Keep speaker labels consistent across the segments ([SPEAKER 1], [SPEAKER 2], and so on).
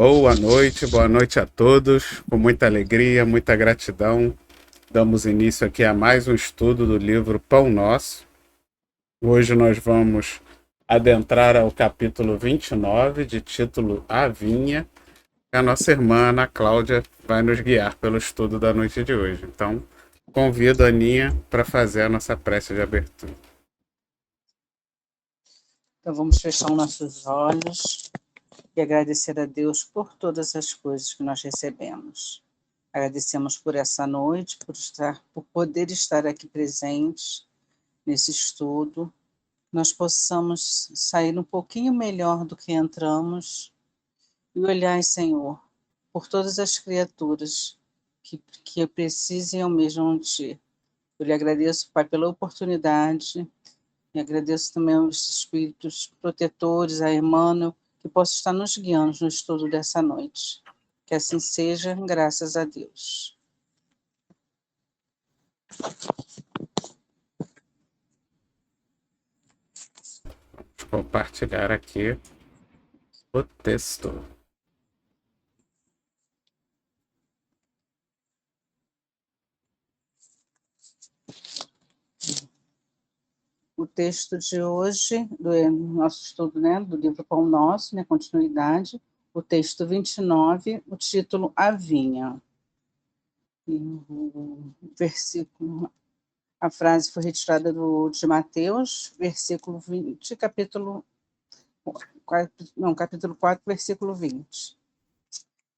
[SPEAKER 1] Boa noite a todos. Com muita alegria, muita gratidão, damos início aqui a mais um estudo do livro Pão Nosso. Hoje nós vamos adentrar ao capítulo 29, de título A Vinha. A nossa irmã Ana Cláudia vai nos guiar pelo estudo da noite de hoje. Então, convido a Aninha para fazer a nossa prece de abertura.
[SPEAKER 2] Então, vamos fechar os nossos olhos e agradecer a Deus por todas as coisas que nós recebemos. Agradecemos por essa noite, por poder estar aqui presentes nesse estudo. Nós possamos sair um pouquinho melhor do que entramos e olhar, Senhor, por todas as criaturas que precisem ao mesmo de Ti. Eu lhe agradeço, Pai, pela oportunidade. E agradeço também aos espíritos protetores, a Emmanuel, que possa estar nos guiando no estudo dessa noite. Que assim seja, graças a Deus.
[SPEAKER 1] Vamos compartilhar aqui o texto.
[SPEAKER 2] O texto de hoje, do nosso estudo, né, do livro Pão Nosso, né, continuidade, o texto 29, o título A Vinha. E o versículo, a frase foi retirada de Mateus, versículo 20, capítulo 4, versículo 20.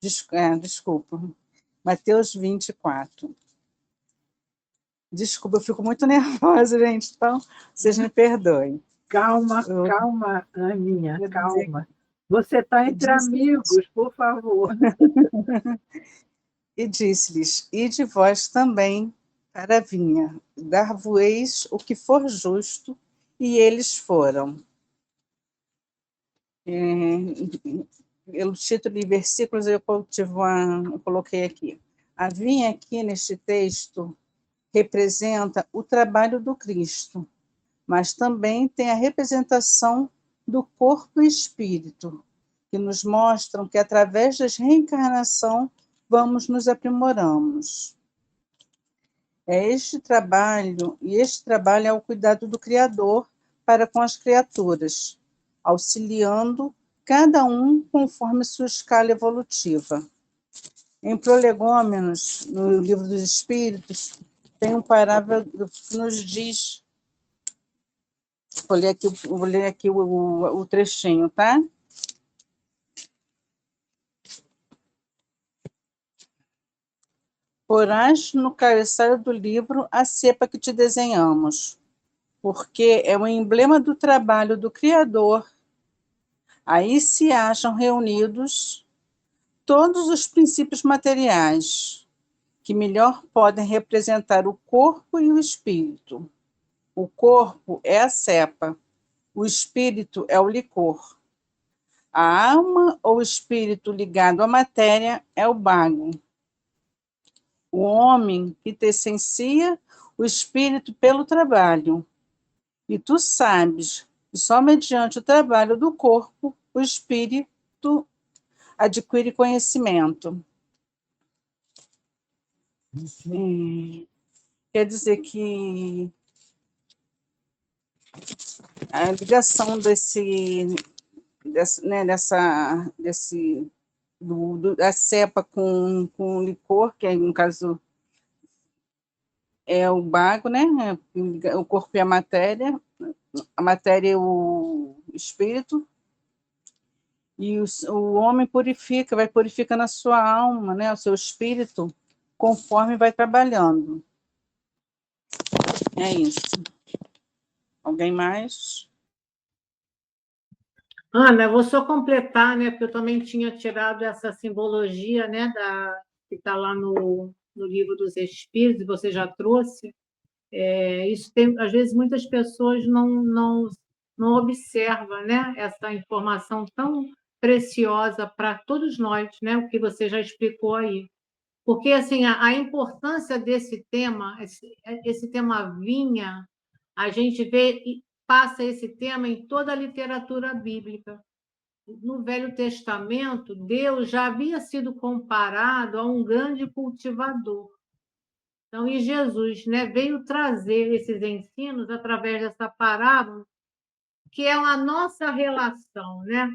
[SPEAKER 2] Desculpa, Mateus 24. Desculpa, eu fico muito nervosa, gente, então vocês me perdoem.
[SPEAKER 3] Calma, Aninha, calma. Você está entre amigos, por favor.
[SPEAKER 2] E disse-lhes, ide vós também para a vinha, dar-vos-eis o que for justo, e eles foram. Pelo título e versículos eu coloquei aqui. A vinha aqui neste texto representa o trabalho do Cristo, mas também tem a representação do corpo e espírito, que nos mostram que através da reencarnação vamos nos aprimoramos. Este trabalho é o cuidado do Criador para com as criaturas, auxiliando cada um conforme sua escala evolutiva. Em Prolegômenos, no Livro dos Espíritos, tem um parágrafo que nos diz, vou ler aqui o trechinho, tá? Porás no cabeçalho do livro a cepa que te desenhamos, porque é o emblema do trabalho do Criador. Aí se acham reunidos todos os princípios materiais, que melhor podem representar o corpo e o espírito. O corpo é a cepa, o espírito é o licor. A alma ou espírito ligado à matéria é o bago. O homem que te essencia, o espírito pelo trabalho. E tu sabes que só mediante o trabalho do corpo, o espírito adquire conhecimento. Quer dizer que a ligação da cepa com o licor, que no caso é o bago, né? O corpo e a matéria e o espírito, e o homem vai purificando a sua alma, né? O seu espírito, conforme vai trabalhando. É isso. Alguém mais?
[SPEAKER 3] Ana, eu vou só completar, né, porque eu também tinha tirado essa simbologia, né, que está lá no Livro dos Espíritos, você já trouxe. Isso tem, às vezes, muitas pessoas não observam, né, essa informação tão preciosa para todos nós, né, o que você já explicou aí. Porque, assim, a importância desse tema, esse tema vinha, a gente vê e passa esse tema em toda a literatura bíblica. no Velho Testamento, Deus já havia sido comparado a um grande cultivador. Então, e Jesus, né, veio trazer esses ensinos através dessa parábola, que é a nossa relação, né,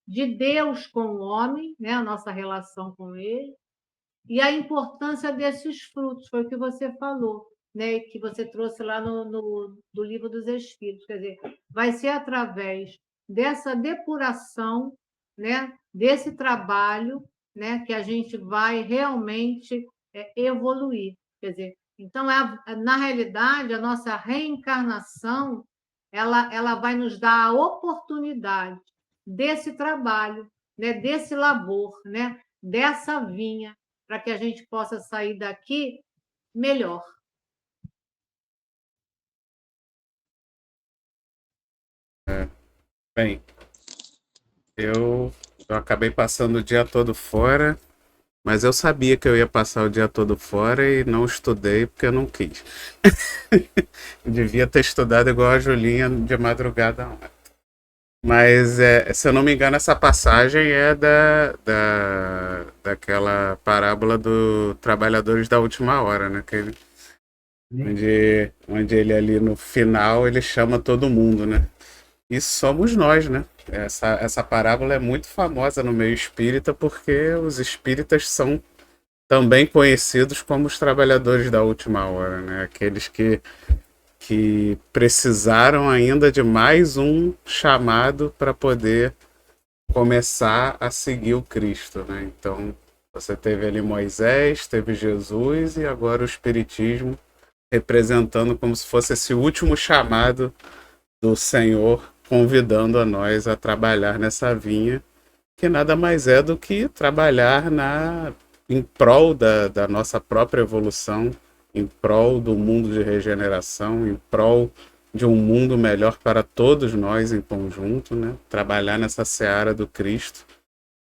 [SPEAKER 3] de Deus com o homem, né, a nossa relação com ele, e a importância desses frutos, foi o que você falou, né, que você trouxe lá do Livro dos Espíritos. Quer dizer, vai ser através dessa depuração, né, desse trabalho, né, que a gente vai realmente evoluir. Quer dizer, então, na realidade, a nossa reencarnação ela vai nos dar a oportunidade desse trabalho, né, desse labor, né, dessa vinha, para que a gente possa sair daqui melhor.
[SPEAKER 1] Bem, eu acabei passando o dia todo fora, mas eu sabia que eu ia passar o dia todo fora e não estudei porque eu não quis. Devia ter estudado igual a Julinha de madrugada ontem. Mas, se eu não me engano, essa passagem é daquela parábola do Trabalhadores da Última Hora, né? Onde ele ali no final ele chama todo mundo, né? E somos nós, né? Essa parábola é muito famosa no meio espírita porque os espíritas são também conhecidos como os trabalhadores da última hora, né? Aqueles que precisaram ainda de mais um chamado para poder começar a seguir o Cristo, né? Então, você teve ali Moisés, teve Jesus e agora o Espiritismo representando como se fosse esse último chamado do Senhor, convidando a nós a trabalhar nessa vinha, que nada mais é do que trabalhar em prol da nossa própria evolução, em prol do mundo de regeneração, em prol de um mundo melhor para todos nós em conjunto, né? Trabalhar nessa seara do Cristo,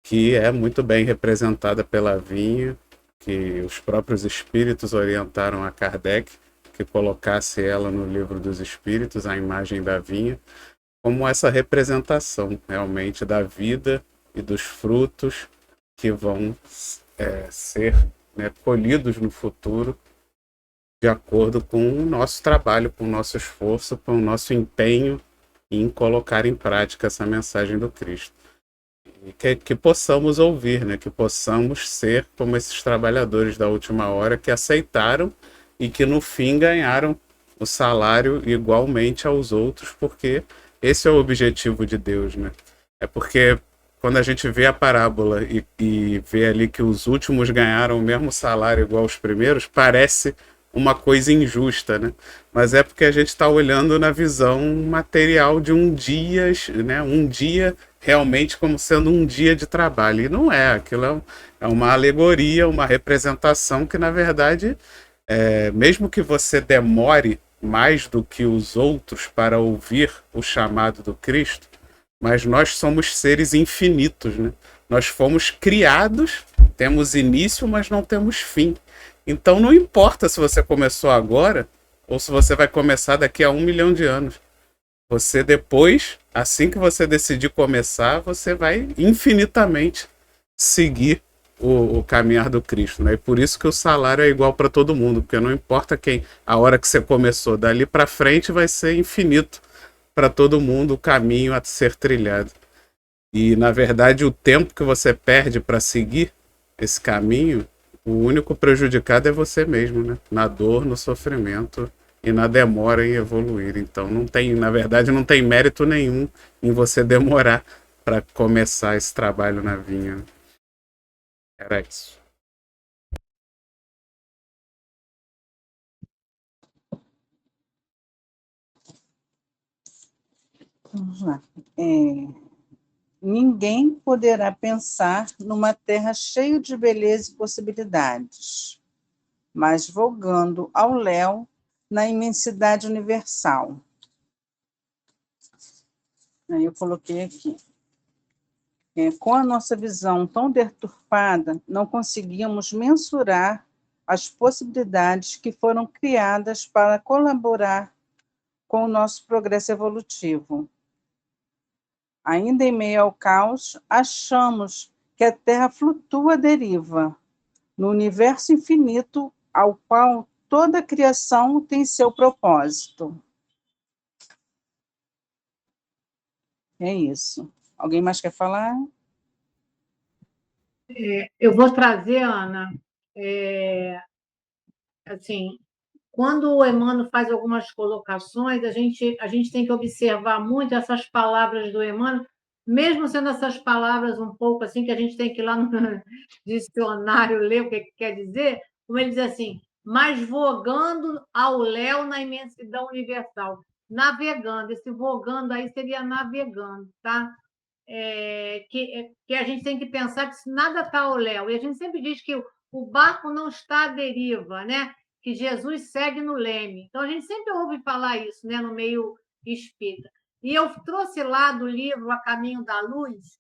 [SPEAKER 1] que é muito bem representada pela vinha, que os próprios espíritos orientaram a Kardec que colocasse ela no Livro dos Espíritos, a imagem da vinha, como essa representação realmente da vida e dos frutos que vão ser, né, colhidos no futuro de acordo com o nosso trabalho, com o nosso esforço, com o nosso empenho em colocar em prática essa mensagem do Cristo. E que possamos ouvir, né, que possamos ser como esses trabalhadores da última hora que aceitaram e que no fim ganharam o salário igualmente aos outros, porque esse é o objetivo de Deus, né? É porque quando a gente vê a parábola e vê ali que os últimos ganharam o mesmo salário igual aos primeiros, parece uma coisa injusta, né? Mas é porque a gente está olhando na visão material de um dia, né? Um dia realmente como sendo um dia de trabalho. E não é, aquilo é uma alegoria, uma representação que, na verdade, mesmo que você demore mais do que os outros para ouvir o chamado do Cristo, mas nós somos seres infinitos, né? Nós fomos criados, temos início, mas não temos fim. Então não importa se você começou agora ou se você vai começar daqui a 1 milhão de anos. Você depois, assim que você decidir começar, você vai infinitamente seguir o caminhar do Cristo, né? E por isso que o salário é igual para todo mundo, porque não importa a hora que você começou, dali para frente vai ser infinito para todo mundo o caminho a ser trilhado. E na verdade o tempo que você perde para seguir esse caminho, o único prejudicado é você mesmo, né? Na dor, no sofrimento e na demora em evoluir. Então na verdade não tem mérito nenhum em você demorar para começar esse trabalho na vinha. Era isso.
[SPEAKER 2] Vamos lá. Ninguém poderá pensar numa terra cheia de beleza e possibilidades, mas vogando ao léu na imensidade universal. Aí eu coloquei aqui. Com a nossa visão tão deturpada, não conseguimos mensurar as possibilidades que foram criadas para colaborar com o nosso progresso evolutivo. Ainda em meio ao caos, achamos que a Terra flutua à deriva, no universo infinito ao qual toda a criação tem seu propósito. É isso. Alguém mais quer falar?
[SPEAKER 3] Eu vou trazer, Ana, assim, quando o Emmanuel faz algumas colocações, a gente tem que observar muito essas palavras do Emmanuel, mesmo sendo essas palavras um pouco assim, que a gente tem que ir lá no dicionário ler o que quer dizer, como ele diz assim, mas vogando ao léu na imensidão universal. Navegando, esse vogando aí seria navegando, tá? Que a gente tem que pensar que nada está ao léu. E a gente sempre diz que o barco não está à deriva, né? Que Jesus segue no leme. Então, a gente sempre ouve falar isso, né? No meio espírita. E eu trouxe lá do livro A Caminho da Luz,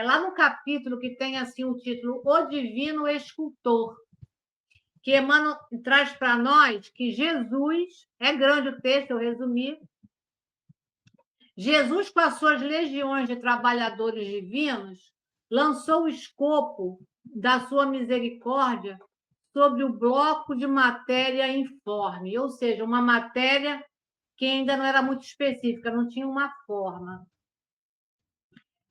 [SPEAKER 3] lá no capítulo que tem assim o título O Divino Escultor, que Emmanuel traz para nós que Jesus, é grande o texto, eu resumi, Jesus, com as suas legiões de trabalhadores divinos, lançou o escopo da sua misericórdia sobre o bloco de matéria informe, ou seja, uma matéria que ainda não era muito específica, não tinha uma forma.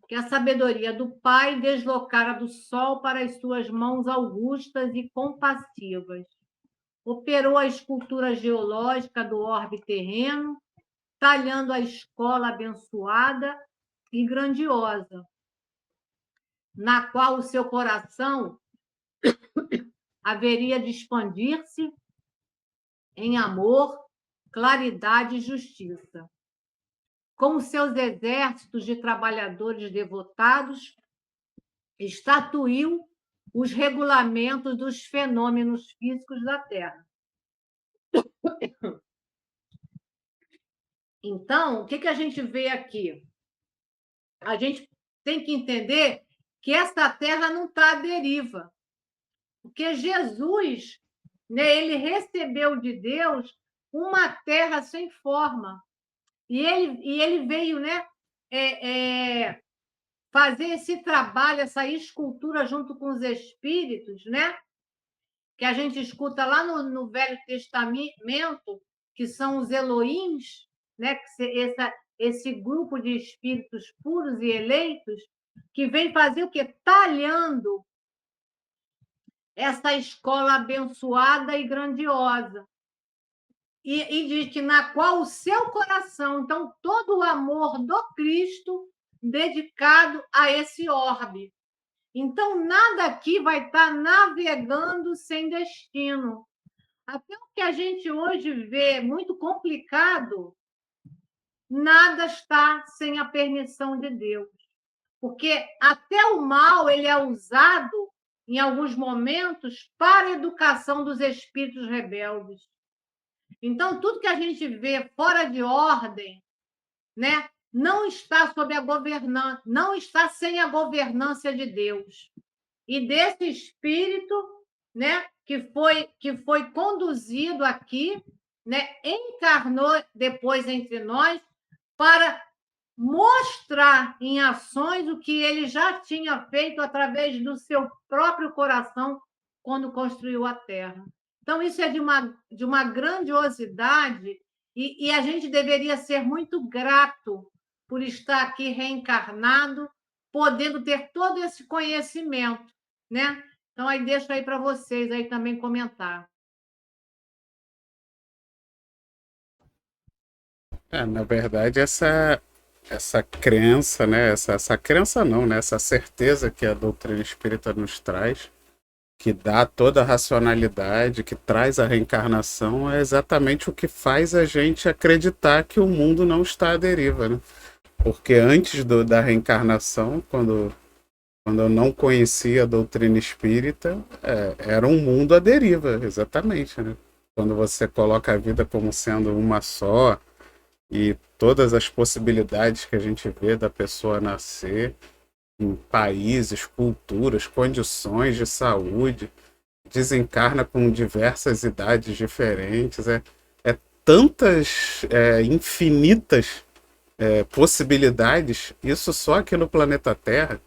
[SPEAKER 3] Que a sabedoria do Pai deslocara do sol para as suas mãos augustas e compassivas. Operou a escultura geológica do orbe terreno, talhando a escola abençoada e grandiosa, na qual o seu coração haveria de expandir-se em amor, claridade e justiça. Com os seus exércitos de trabalhadores devotados, estatuiu os regulamentos dos fenômenos físicos da Terra. Então, o que a gente vê aqui? A gente tem que entender que essa Terra não está à deriva, porque Jesus, né, ele recebeu de Deus uma terra sem forma, e ele veio, né, fazer esse trabalho, essa escultura junto com os espíritos, né, que a gente escuta lá no Velho Testamento, que são os Elohims, né, esse grupo de espíritos puros e eleitos, que vem fazer o quê? Talhando essa escola abençoada e grandiosa. E diz que na qual o seu coração, então, todo o amor do Cristo dedicado a esse orbe. Então, nada aqui vai estar navegando sem destino. Até o que a gente hoje vê muito complicado, nada está sem a permissão de Deus. Porque até o mal ele é usado, em alguns momentos, para a educação dos espíritos rebeldes. Então, tudo que a gente vê fora de ordem, né, não está sob a governança, não está sem a governança de Deus. E desse espírito, né, que foi conduzido aqui, né, encarnou depois entre nós para mostrar em ações o que ele já tinha feito através do seu próprio coração quando construiu a Terra. Então, isso é de uma grandiosidade e a gente deveria ser muito grato por estar aqui reencarnado, podendo ter todo esse conhecimento, né? Então, aí deixo aí para vocês aí também comentar.
[SPEAKER 1] Na verdade, essa crença, né? Essa crença não, né? Essa certeza que a doutrina espírita nos traz, que dá toda a racionalidade, que traz a reencarnação, é exatamente o que faz a gente acreditar que o mundo não está à deriva, né? Porque antes da reencarnação, quando eu não conhecia a doutrina espírita, era um mundo à deriva, exatamente, né? Quando você coloca a vida como sendo uma só e todas as possibilidades que a gente vê da pessoa nascer em países, culturas, condições de saúde, desencarna com diversas idades diferentes, tantas infinitas possibilidades, isso só aqui no planeta Terra,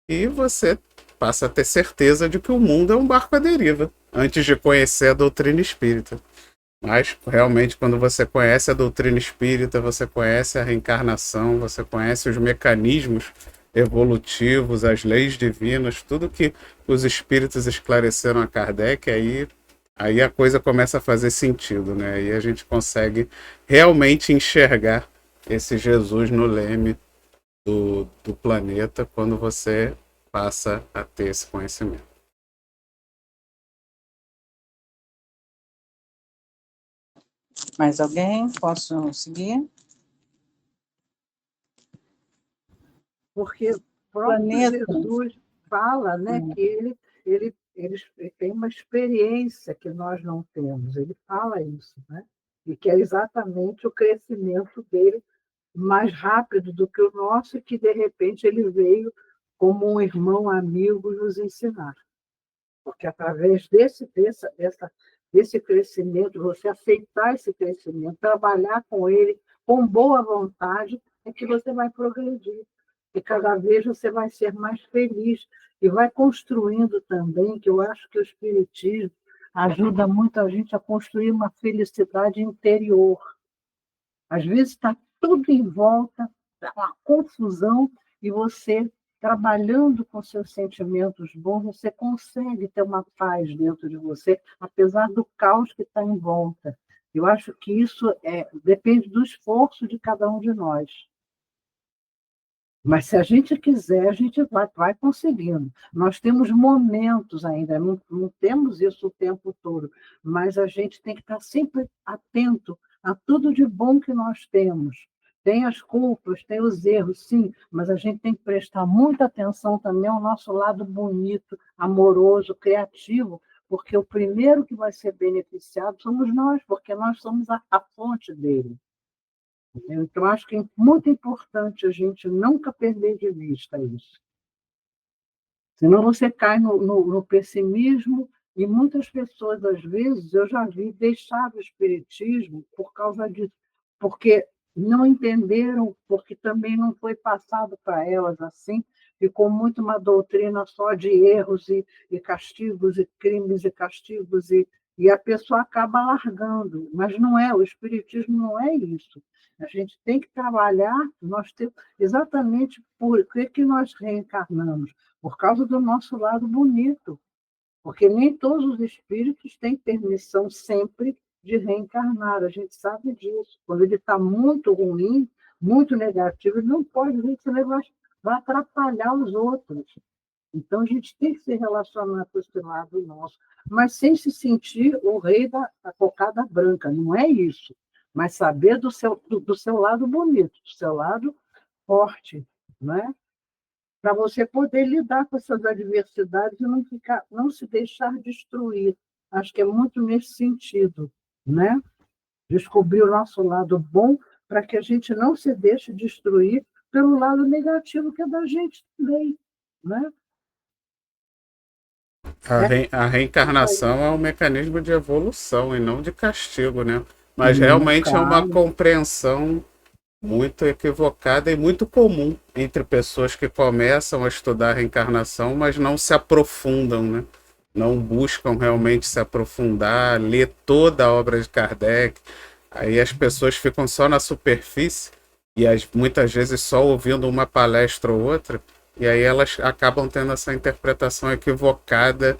[SPEAKER 1] e você passa a ter certeza de que o mundo é um barco à deriva, antes de conhecer a doutrina espírita. Mas, realmente, quando você conhece a doutrina espírita, você conhece a reencarnação, você conhece os mecanismos evolutivos, as leis divinas, tudo que os espíritos esclareceram a Kardec, aí a coisa começa a fazer sentido, né? Aí a gente consegue realmente enxergar esse Jesus no leme do planeta quando você passa a ter esse conhecimento.
[SPEAKER 2] Mais alguém? Posso seguir?
[SPEAKER 4] Porque o próprio Jesus fala, né, que ele tem uma experiência que nós não temos. Ele fala isso, né? E que é exatamente o crescimento dele mais rápido do que o nosso, e que, de repente, ele veio como um irmão amigo nos ensinar. Porque através desse crescimento, você aceitar esse crescimento, trabalhar com ele com boa vontade, é que você vai progredir. E cada vez você vai ser mais feliz. E vai construindo também, que eu acho que o Espiritismo ajuda muito a gente a construir uma felicidade interior. Às vezes está tudo em volta, uma confusão, e você, trabalhando com seus sentimentos bons, você consegue ter uma paz dentro de você, apesar do caos que está em volta. Eu acho que isso depende do esforço de cada um de nós. Mas se a gente quiser, a gente vai conseguindo. Nós temos momentos ainda, não temos isso o tempo todo, mas a gente tem que estar sempre atento a tudo de bom que nós temos. Tem as culpas, tem os erros, sim, mas a gente tem que prestar muita atenção também ao nosso lado bonito, amoroso, criativo, porque o primeiro que vai ser beneficiado somos nós, porque nós somos a fonte dele. Então, acho que é muito importante a gente nunca perder de vista isso. Senão você cai no pessimismo, e muitas pessoas, às vezes, eu já vi, deixar o espiritismo por causa disso, porque não entenderam, porque também não foi passado para elas assim, ficou muito uma doutrina só de erros e castigos, e crimes e castigos, e a pessoa acaba largando. Mas não é, o espiritismo não é isso. A gente tem que trabalhar, nós temos, exatamente por que nós reencarnamos, por causa do nosso lado bonito, porque nem todos os espíritos têm permissão sempre de reencarnar, a gente sabe disso. Quando ele está muito ruim, muito negativo, ele não pode, vai atrapalhar os outros. Então, a gente tem que se relacionar com esse lado nosso, mas sem se sentir o rei da cocada branca, não é isso. Mas saber do seu lado bonito, do seu lado forte, né? Para você poder lidar com essas adversidades e não se deixar destruir. Acho que é muito nesse sentido, né? Descobrir o nosso lado bom para que a gente não se deixe destruir pelo lado negativo que é da gente também, né?
[SPEAKER 1] A reencarnação é um mecanismo de evolução e não de castigo, né? Mas realmente é uma compreensão muito equivocada e muito comum entre pessoas que começam a estudar a reencarnação, mas não se aprofundam, né? Não buscam realmente se aprofundar, ler toda a obra de Kardec. Aí as pessoas ficam só na superfície e muitas vezes só ouvindo uma palestra ou outra, e aí elas acabam tendo essa interpretação equivocada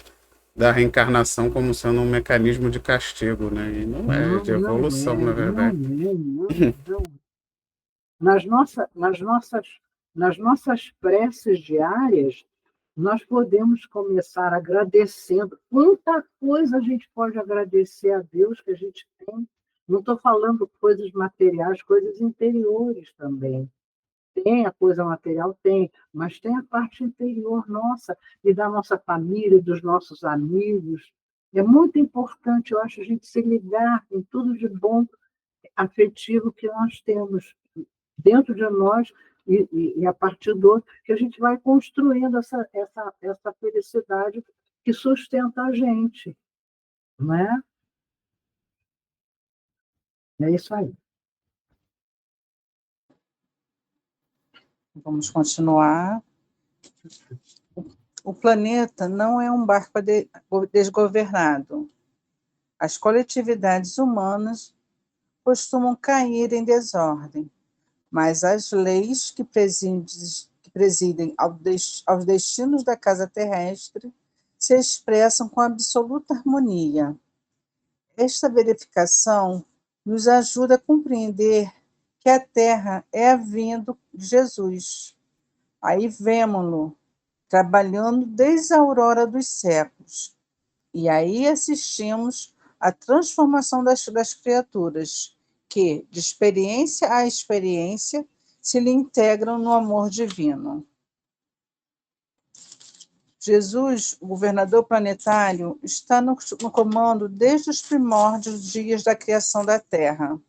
[SPEAKER 1] da reencarnação como sendo um mecanismo de castigo, né? E não é, de evolução, na verdade.
[SPEAKER 4] Não. Nas nossas preces diárias, nós podemos começar agradecendo. Quanta coisa a gente pode agradecer a Deus que a gente tem. Não estou falando coisas materiais, coisas interiores também. Tem a coisa material, tem, mas tem a parte interior nossa, e da nossa família, dos nossos amigos. É muito importante, eu acho, a gente se ligar em tudo de bom afetivo que nós temos dentro de nós, e a partir do outro, que a gente vai construindo essa felicidade que sustenta a gente. Não é? É isso aí.
[SPEAKER 2] Vamos continuar. O planeta não é um barco desgovernado. As coletividades humanas costumam cair em desordem, mas as leis que presidem aos destinos da casa terrestre se expressam com absoluta harmonia. Esta verificação nos ajuda a compreender que a Terra é a vinda de Jesus. Aí vemo-lo trabalhando desde a aurora dos séculos. E aí assistimos à transformação das criaturas, que, de experiência a experiência, se lhe integram no amor divino. Jesus, o governador planetário, está no comando desde os primórdios dias da criação da Terra,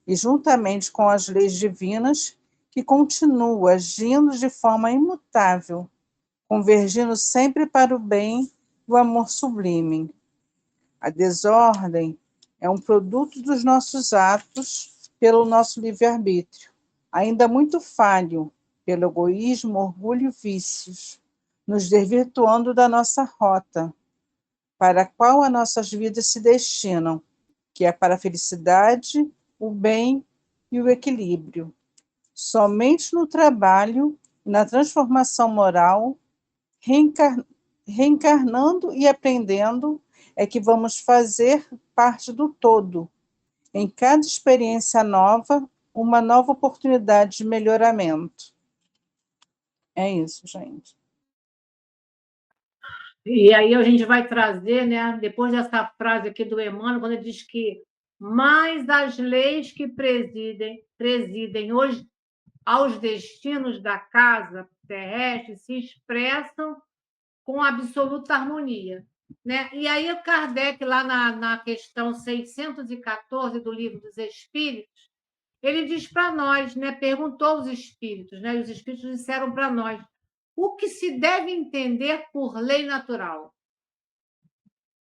[SPEAKER 2] e juntamente com as leis divinas, que continua agindo de forma imutável, convergindo sempre para o bem e o amor sublime. A desordem é um produto dos nossos atos pelo nosso livre-arbítrio, ainda muito falho pelo egoísmo, orgulho e vícios, nos desvirtuando da nossa rota, para a qual as nossas vidas se destinam, que é para a felicidade, o bem e o equilíbrio. Somente no trabalho e na transformação moral, reencarnando e aprendendo, é que vamos fazer parte do todo. Em cada experiência nova, uma nova oportunidade de melhoramento. É isso, gente.
[SPEAKER 3] E aí a gente vai trazer, né, depois dessa frase aqui do Emmanuel, quando ele diz que mais as leis que presidem hoje aos destinos da casa terrestre se expressam com absoluta harmonia. Né? E aí o Kardec, lá na questão 614 do Livro dos Espíritos, ele diz para nós, né, perguntou os espíritos, né, e os espíritos disseram para nós, o que se deve entender por lei natural?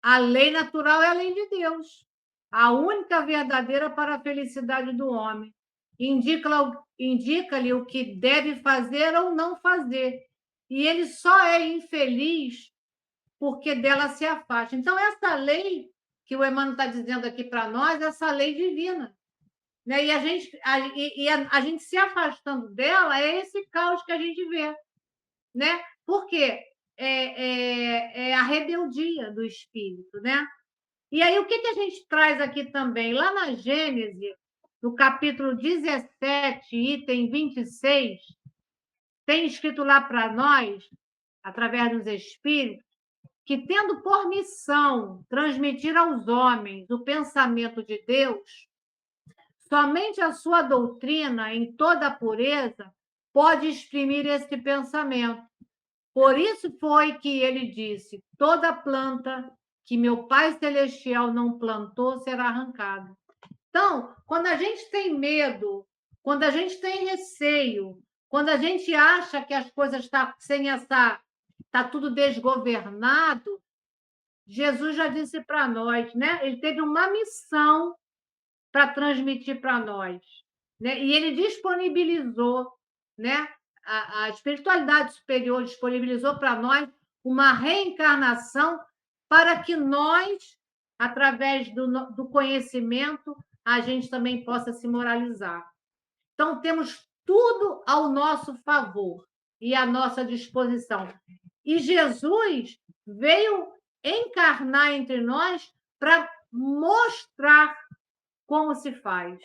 [SPEAKER 3] A lei natural é a lei de Deus, a única verdadeira para a felicidade do homem. Indica-lhe o que deve fazer ou não fazer. E ele só é infeliz porque dela se afasta. Então, essa lei que o Emmanuel está dizendo aqui para nós, essa lei divina. Né? E a gente se afastando dela, é esse caos que a gente vê. Né? Por quê? É a rebeldia do espírito. Né? E aí, o que a gente traz aqui também? Lá na Gênesis, no capítulo 17, item 26, tem escrito lá para nós, através dos espíritos, que, tendo por missão transmitir aos homens o pensamento de Deus, somente a sua doutrina, em toda a pureza, pode exprimir esse pensamento. Por isso foi que ele disse: toda planta que meu Pai Celestial não plantou será arrancada. Então, quando a gente tem medo, quando a gente tem receio, quando a gente acha que as coisas estão sem está tudo desgovernado, Jesus já disse para nós, né? Ele teve uma missão para transmitir para nós, né? E ele disponibilizou, né? A espiritualidade superior disponibilizou para nós uma reencarnação para que nós, através do conhecimento, a gente também possa se moralizar. Então, temos tudo ao nosso favor e à nossa disposição. E Jesus veio encarnar entre nós para mostrar como se faz,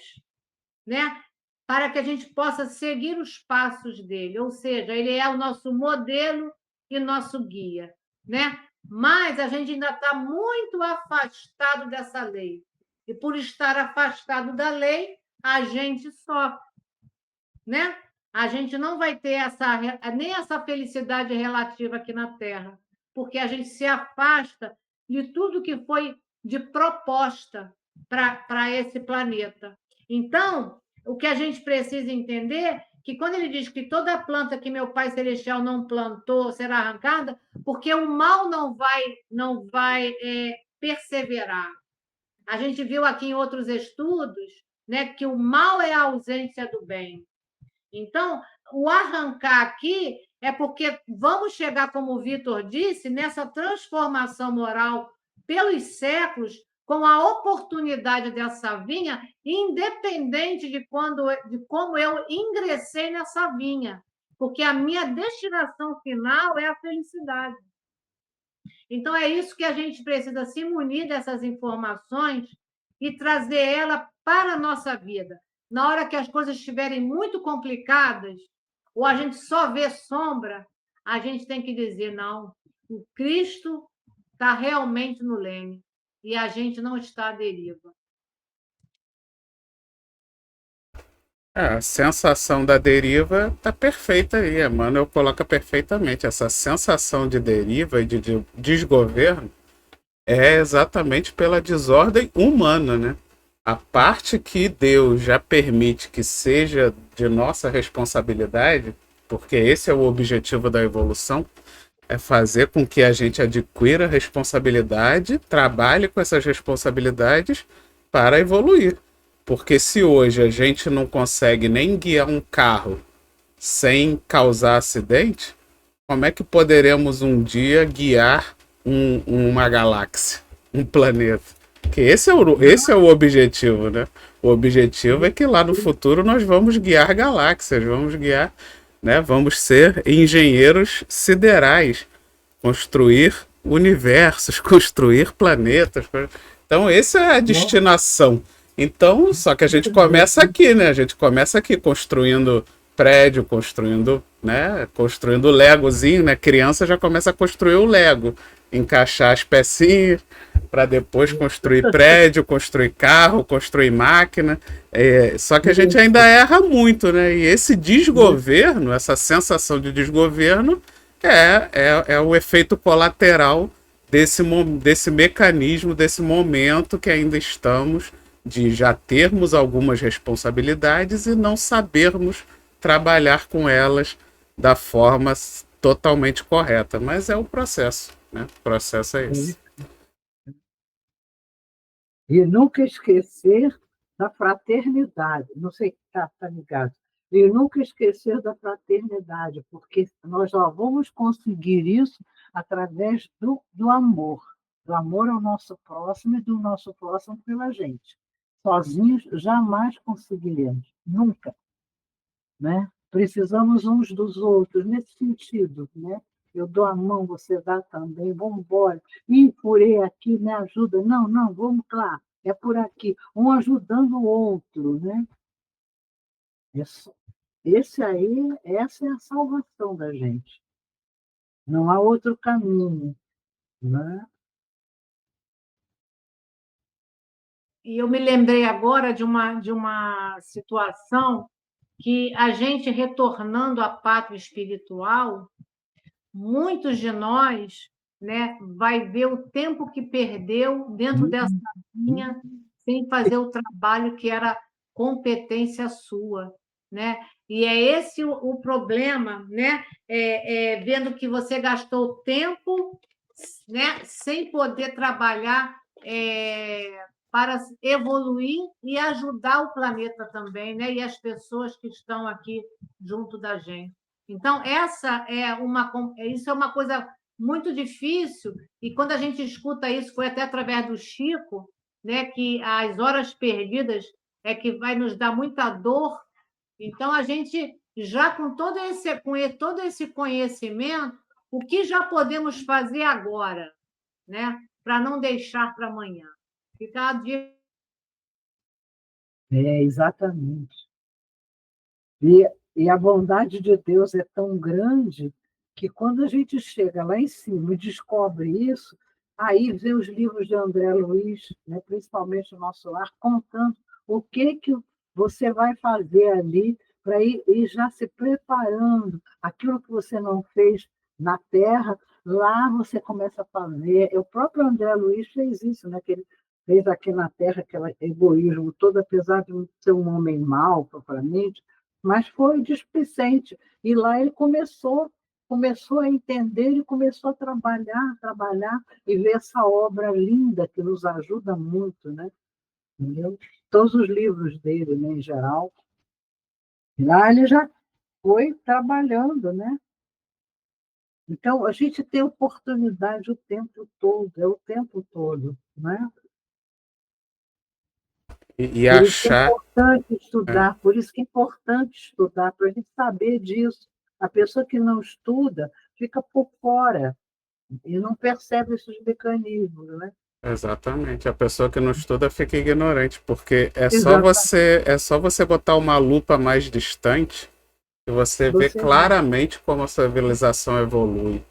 [SPEAKER 3] né? Para que a gente possa seguir os passos dele, ou seja, ele é o nosso modelo e nosso guia, né? Mas a gente ainda está muito afastado dessa lei. E por estar afastado da lei, a gente sofre, né? A gente não vai ter nem essa felicidade relativa aqui na Terra, porque a gente se afasta de tudo que foi de proposta para esse planeta. Então, o que a gente precisa entender é que quando ele diz que toda planta que meu Pai Celestial não plantou será arrancada, porque o mal não vai perseverar. A gente viu aqui em outros estudos, né, que o mal é a ausência do bem. Então, o arrancar aqui é porque vamos chegar, como o Vitor disse, nessa transformação moral pelos séculos, com a oportunidade dessa vinha, independente de como eu ingressei nessa vinha, porque a minha destinação final é a felicidade. Então, é isso que a gente precisa se munir dessas informações e trazer ela para a nossa vida. Na hora que as coisas estiverem muito complicadas, ou a gente só vê sombra, a gente tem que dizer, não, o Cristo está realmente no leme e a gente não está à deriva.
[SPEAKER 1] A sensação da deriva tá perfeita aí, Emmanuel coloca perfeitamente. Essa sensação de deriva e de desgoverno é exatamente pela desordem humana, né? A parte que Deus já permite que seja de nossa responsabilidade, porque esse é o objetivo da evolução, é fazer com que a gente adquira responsabilidade, trabalhe com essas responsabilidades para evoluir. Porque se hoje a gente não consegue nem guiar um carro sem causar acidente, como é que poderemos um dia guiar uma galáxia, um planeta? Que esse é o objetivo, né? O objetivo é que lá no futuro nós vamos guiar galáxias, vamos guiar, né? Vamos ser engenheiros siderais, construir universos, construir planetas. Então, essa é a destinação. Então, só que a gente começa aqui, né? A gente começa aqui construindo prédio, construindo, né? Construindo Legozinho, né? Criança já começa a construir o Lego, encaixar as pecinhas para depois construir prédio, construir carro, construir máquina. Só que a gente ainda erra muito, né? E esse desgoverno, essa sensação de desgoverno, é o efeito colateral desse mecanismo, desse momento que ainda estamos, de já termos algumas responsabilidades e não sabermos trabalhar com elas da forma totalmente correta. Mas é o processo, né? O processo é esse.
[SPEAKER 4] E nunca esquecer da fraternidade. Não sei se está ligado. E nunca esquecer da fraternidade, porque nós só vamos conseguir isso através do amor. Do amor ao nosso próximo e do nosso próximo pela gente. Sozinhos jamais conseguiremos, nunca. Né? Precisamos uns dos outros, nesse sentido. Né? Eu dou a mão, você dá também, vamos embora. Ih, furei aqui, me ajuda. Não, vamos lá, é por aqui. Um ajudando o outro. Né? Essa é a salvação da gente. Não há outro caminho. Né?
[SPEAKER 3] E eu me lembrei agora de uma situação que a gente retornando à pátria espiritual, muitos de nós, né, vai ver o tempo que perdeu dentro dessa linha sem fazer o trabalho que era competência sua, né? E é esse o problema, né? Vendo que você gastou tempo, né, sem poder trabalhar para evoluir e ajudar o planeta também, né? E as pessoas que estão aqui junto da gente. Então, isso é uma coisa muito difícil, e quando a gente escuta isso, foi até através do Chico, né, que as horas perdidas é que vai nos dar muita dor. Então, a gente, já com todo esse conhecimento, o que já podemos fazer agora, né, para não deixar para amanhã? Ficar dia.
[SPEAKER 4] Exatamente. E a bondade de Deus é tão grande que quando a gente chega lá em cima e descobre isso, aí vê os livros de André Luiz, né, principalmente o Nosso Lar, contando o que você vai fazer ali para ir já se preparando. Aquilo que você não fez na Terra, lá você começa a fazer. O próprio André Luiz fez isso, né, que ele fez aqui na Terra aquele egoísmo todo, apesar de não ser um homem mau, propriamente, mas foi displicente. E lá ele começou a entender e começou a trabalhar e ver essa obra linda que nos ajuda muito, né? Entendeu? Todos os livros dele, né, em geral. Lá ele já foi trabalhando, né? Então, a gente tem oportunidade o tempo todo, é o tempo todo, né?
[SPEAKER 1] E
[SPEAKER 4] Por isso que é
[SPEAKER 1] achar.
[SPEAKER 4] importante
[SPEAKER 1] É,
[SPEAKER 4] estudar, por isso que é importante estudar, para a gente saber disso. A pessoa que não estuda fica por fora e não percebe esses mecanismos, né?
[SPEAKER 1] exatamente. A pessoa que não estuda fica ignorante, porque
[SPEAKER 4] Exatamente.
[SPEAKER 1] é só você botar uma lupa mais distante e você vê
[SPEAKER 4] Você vê.
[SPEAKER 1] claramente como a civilização evolui.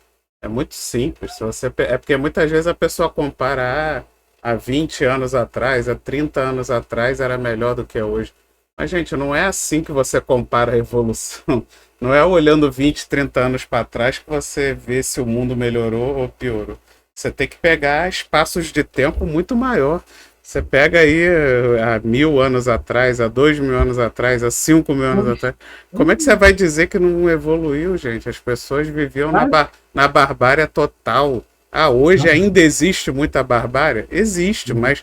[SPEAKER 1] É muito simples. Se você, é porque muitas vezes a pessoa compara há 20 anos atrás, há 30 anos atrás era melhor do que hoje. Mas, gente, não é assim que você compara a evolução. Não é olhando 20, 30 anos para trás que você vê se o mundo melhorou ou piorou. Você tem que pegar espaços de tempo muito maior. Você pega aí há 1000 anos atrás, há 2000 anos atrás, há 5000 anos atrás. Como é que você vai dizer que não evoluiu, gente? As pessoas viviam na barbárie total. Ah, hoje ainda existe muita barbárie? Existe, mas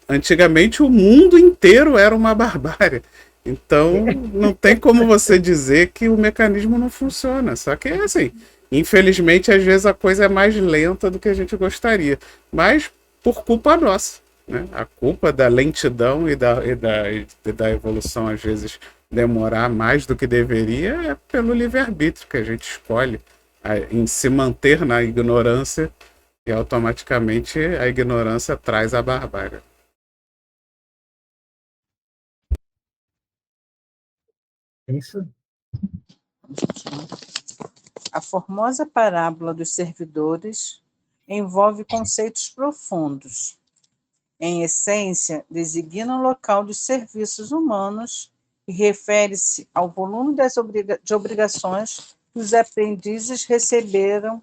[SPEAKER 1] antigamente o mundo inteiro era uma barbárie. Então, não tem como você dizer que o mecanismo não funciona. Só que é assim, infelizmente, às vezes a coisa é mais lenta do que a gente gostaria. Mas por culpa nossa, né? A culpa da lentidão e da evolução, às vezes, demorar mais do que deveria é pelo livre-arbítrio que a gente escolhe em se manter na ignorância e automaticamente a ignorância traz a barbárie.
[SPEAKER 4] É isso.
[SPEAKER 2] A formosa parábola dos servidores envolve conceitos profundos. Em essência, designa o local dos serviços humanos e refere-se ao volume de obrigações que os aprendizes receberam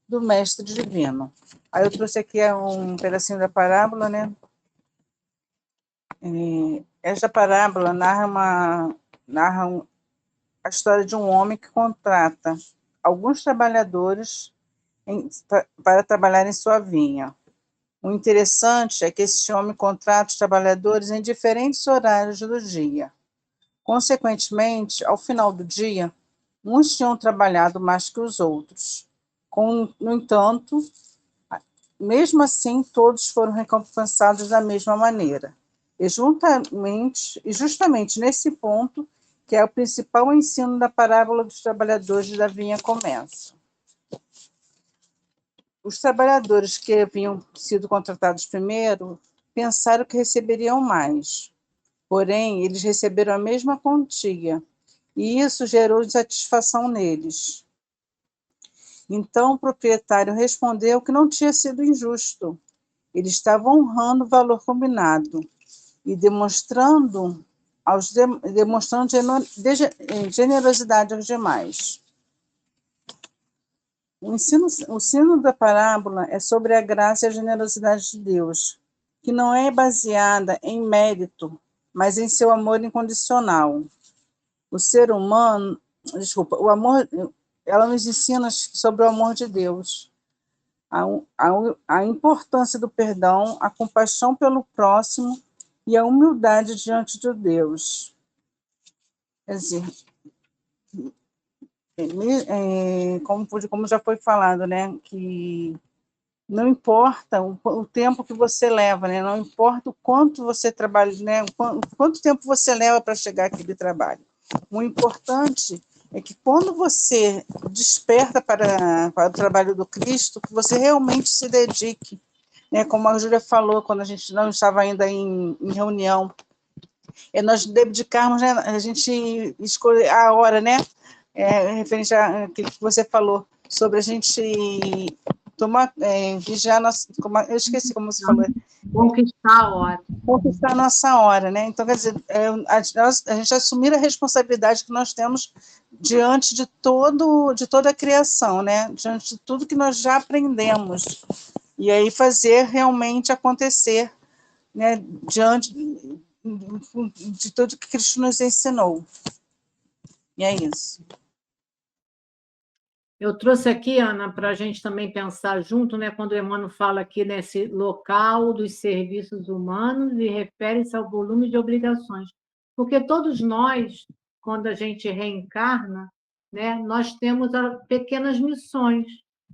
[SPEAKER 2] do mestre divino. Aí eu trouxe aqui um pedacinho da parábola, né? Esta parábola narra a história de um homem que contrata alguns trabalhadores para trabalhar em sua vinha. O interessante é que esse homem contrata os trabalhadores em diferentes horários do dia. Consequentemente, ao final do dia, uns tinham trabalhado mais que os outros. No entanto, mesmo assim, todos foram recompensados da mesma maneira. Justamente nesse ponto, que é o principal ensino da parábola dos trabalhadores da vinha começa. Os trabalhadores que haviam sido contratados primeiro pensaram que receberiam mais, porém, eles receberam a mesma quantia, e isso gerou insatisfação neles. Então, o proprietário respondeu que não tinha sido injusto, ele estava honrando o valor combinado e demonstrando generosidade aos demais. O ensino da parábola é sobre a graça e a generosidade de Deus, que não é baseada em mérito, mas em seu amor incondicional. O ser humano, o amor, ela nos ensina sobre o amor de Deus, a importância do perdão, a compaixão pelo próximo e a humildade diante de Deus. Quer dizer, como já foi falado, né, que não importa o tempo que você leva, né, não importa o quanto você trabalha, né, quanto tempo você leva para chegar àquele trabalho. O importante é que quando você desperta para o trabalho do Cristo, que você realmente se dedique, né, como a Júlia falou, quando a gente não estava ainda em reunião, é nós dedicarmos, né, a gente escolher a hora, né, referente àquilo que você falou, sobre a gente tomar, vigiar nossa, eu esqueci como você falou.
[SPEAKER 3] Conquistar a hora.
[SPEAKER 2] Conquistar a nossa hora, né? Então, quer dizer, a gente assumir a responsabilidade que nós temos diante de toda a criação, né? Diante de tudo que nós já aprendemos. E aí fazer realmente acontecer, né? Diante de tudo que Cristo nos ensinou. E é isso.
[SPEAKER 3] Eu trouxe aqui, Ana, para a gente também pensar junto, né, quando o Emmanuel fala aqui nesse local dos serviços humanos e refere-se ao volume de obrigações. Porque todos nós, quando a gente reencarna, né? Nós temos pequenas missões,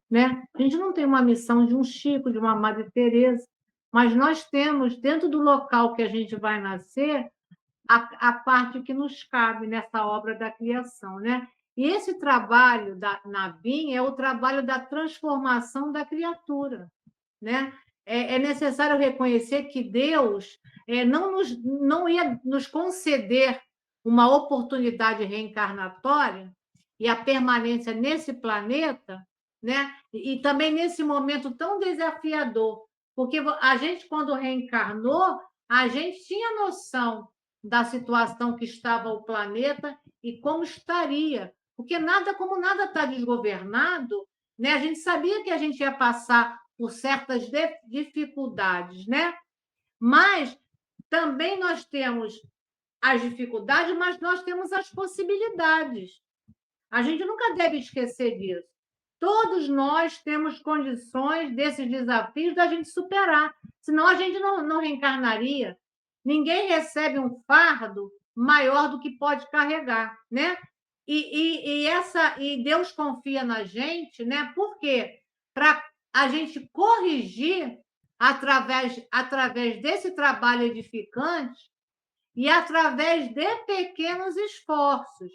[SPEAKER 3] né? A gente não tem uma missão de um Chico, de uma Madre Teresa, mas nós temos, dentro do local que a gente vai nascer, a parte que nos cabe nessa obra da criação, né? E esse trabalho na BIM é o trabalho da transformação da criatura, né? É necessário reconhecer que Deus não ia nos conceder uma oportunidade reencarnatória e a permanência nesse planeta, né? E também nesse momento tão desafiador, porque a gente, quando reencarnou, a gente tinha noção da situação que estava o planeta e como estaria, porque como nada está desgovernado, né? A gente sabia que a gente ia passar por certas dificuldades, né? Mas também nós temos as dificuldades, mas nós temos as possibilidades. A gente nunca deve esquecer disso. Todos nós temos condições desses desafios da gente superar, senão a gente não reencarnaria. Ninguém recebe um fardo maior do que pode carregar, né? E Deus confia na gente, né? Por quê? Para a gente corrigir através desse trabalho edificante e através de pequenos esforços.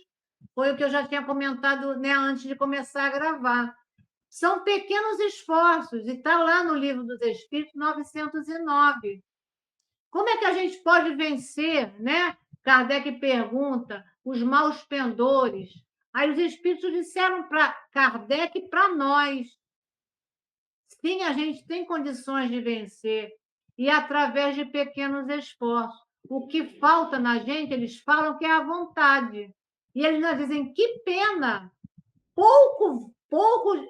[SPEAKER 3] Foi o que eu já tinha comentado, né, antes de começar a gravar. São pequenos esforços, e está lá no Livro dos Espíritos, 909. Como é que a gente pode vencer, né? Kardec pergunta, os maus pendores. Aí os Espíritos disseram para Kardec e para nós. Sim, a gente tem condições de vencer, e através de pequenos esforços. O que falta na gente, eles falam que é a vontade. E eles nos dizem, que pena, pouco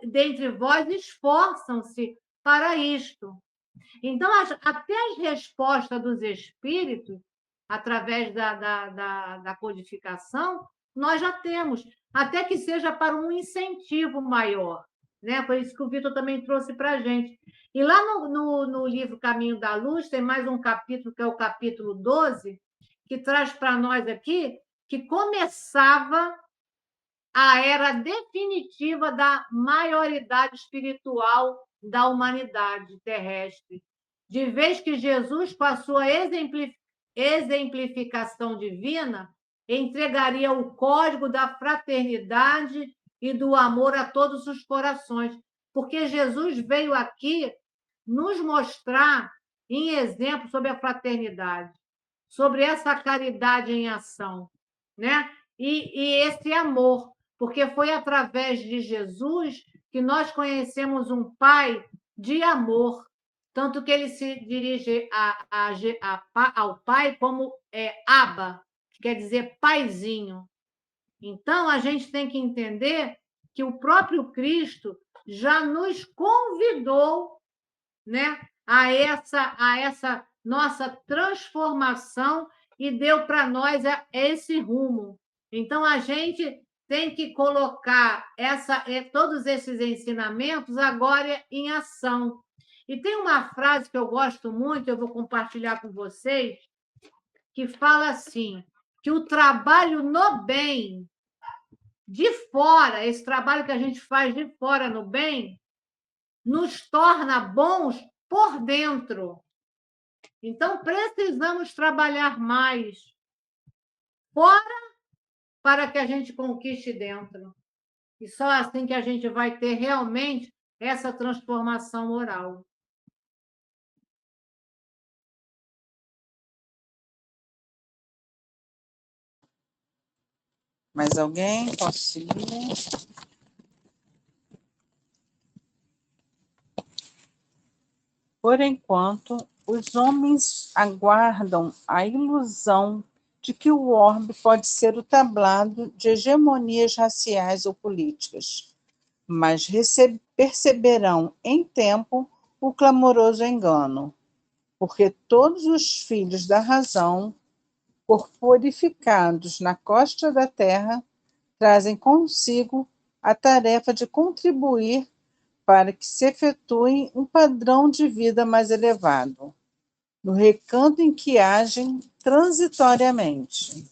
[SPEAKER 3] dentre vós esforçam-se para isto. Então, até as respostas dos espíritos, através da codificação, nós já temos, até que seja para um incentivo maior, né? Foi isso que o Vitor também trouxe para a gente. E lá no livro Caminho da Luz, tem mais um capítulo, que é o capítulo 12, que traz para nós aqui que começava a era definitiva da maioridade espiritual da humanidade terrestre, de vez que Jesus, com a sua exemplificação divina, entregaria o código da fraternidade e do amor a todos os corações, porque Jesus veio aqui nos mostrar em exemplo sobre a fraternidade, sobre essa caridade em ação, né? E esse amor, porque foi através de Jesus que nós conhecemos um Pai de amor, tanto que ele se dirige ao Pai como Abba, que quer dizer paizinho. Então, a gente tem que entender que o próprio Cristo já nos convidou, né, a essa nossa transformação e deu para nós esse rumo. Então, a gente tem que colocar todos esses ensinamentos agora em ação. E tem uma frase que eu gosto muito, eu vou compartilhar com vocês, que fala assim, que o trabalho no bem, de fora, esse trabalho que a gente faz de fora no bem, nos torna bons por dentro. Então, precisamos trabalhar mais fora para que a gente conquiste dentro. E só assim que a gente vai ter realmente essa transformação moral.
[SPEAKER 2] Mais alguém? Posso seguir? Por enquanto, os homens aguardam a ilusão de que o orbe pode ser o tablado de hegemonias raciais ou políticas, mas perceberão em tempo o clamoroso engano, porque todos os filhos da razão, corporificados na costa da terra, trazem consigo a tarefa de contribuir para que se efetue um padrão de vida mais elevado, no recanto em que agem transitoriamente.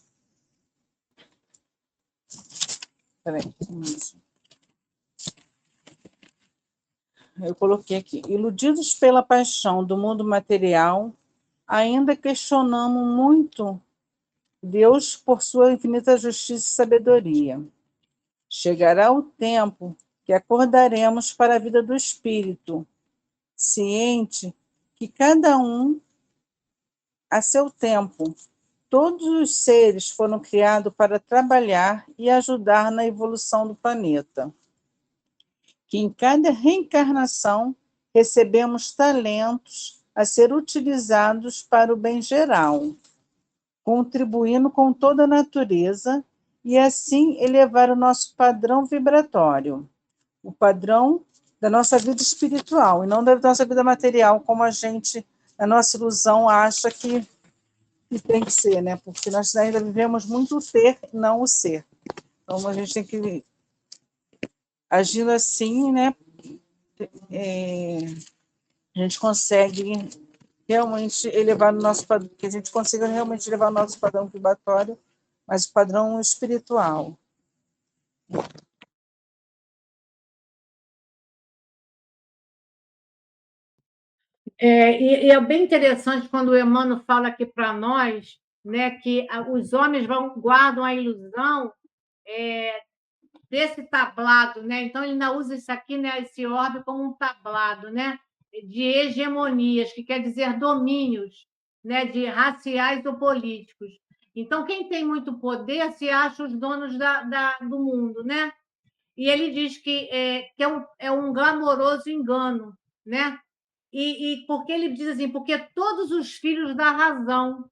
[SPEAKER 2] Peraí. Eu coloquei aqui. Iludidos pela paixão do mundo material, ainda questionamos muito Deus por sua infinita justiça e sabedoria. Chegará o tempo que acordaremos para a vida do Espírito, ciente que cada um a seu tempo. Todos os seres foram criados para trabalhar e ajudar na evolução do planeta. Que em cada reencarnação recebemos talentos a ser utilizados para o bem geral, contribuindo com toda a natureza e assim elevar o nosso padrão vibratório, o padrão da nossa vida espiritual e não da nossa vida material, como a gente, a nossa ilusão, acha que tem que ser, né? Porque nós ainda vivemos muito o ter, não o ser. Então a gente tem que agindo assim, né? A gente consegue realmente elevar o nosso padrão, que a gente consiga realmente elevar o nosso padrão vibratório, mas o padrão espiritual.
[SPEAKER 3] E é bem interessante quando o Emmanuel fala aqui para nós, né, que os homens guardam a ilusão desse tablado, né? Então ele ainda usa isso aqui, né, esse orbe como um tablado, né, de hegemonias, que quer dizer domínios, né, de raciais ou políticos. Então quem tem muito poder se acha os donos do mundo, né? E ele diz que é um glamouroso engano, né? E porque ele diz assim, porque todos os filhos da razão,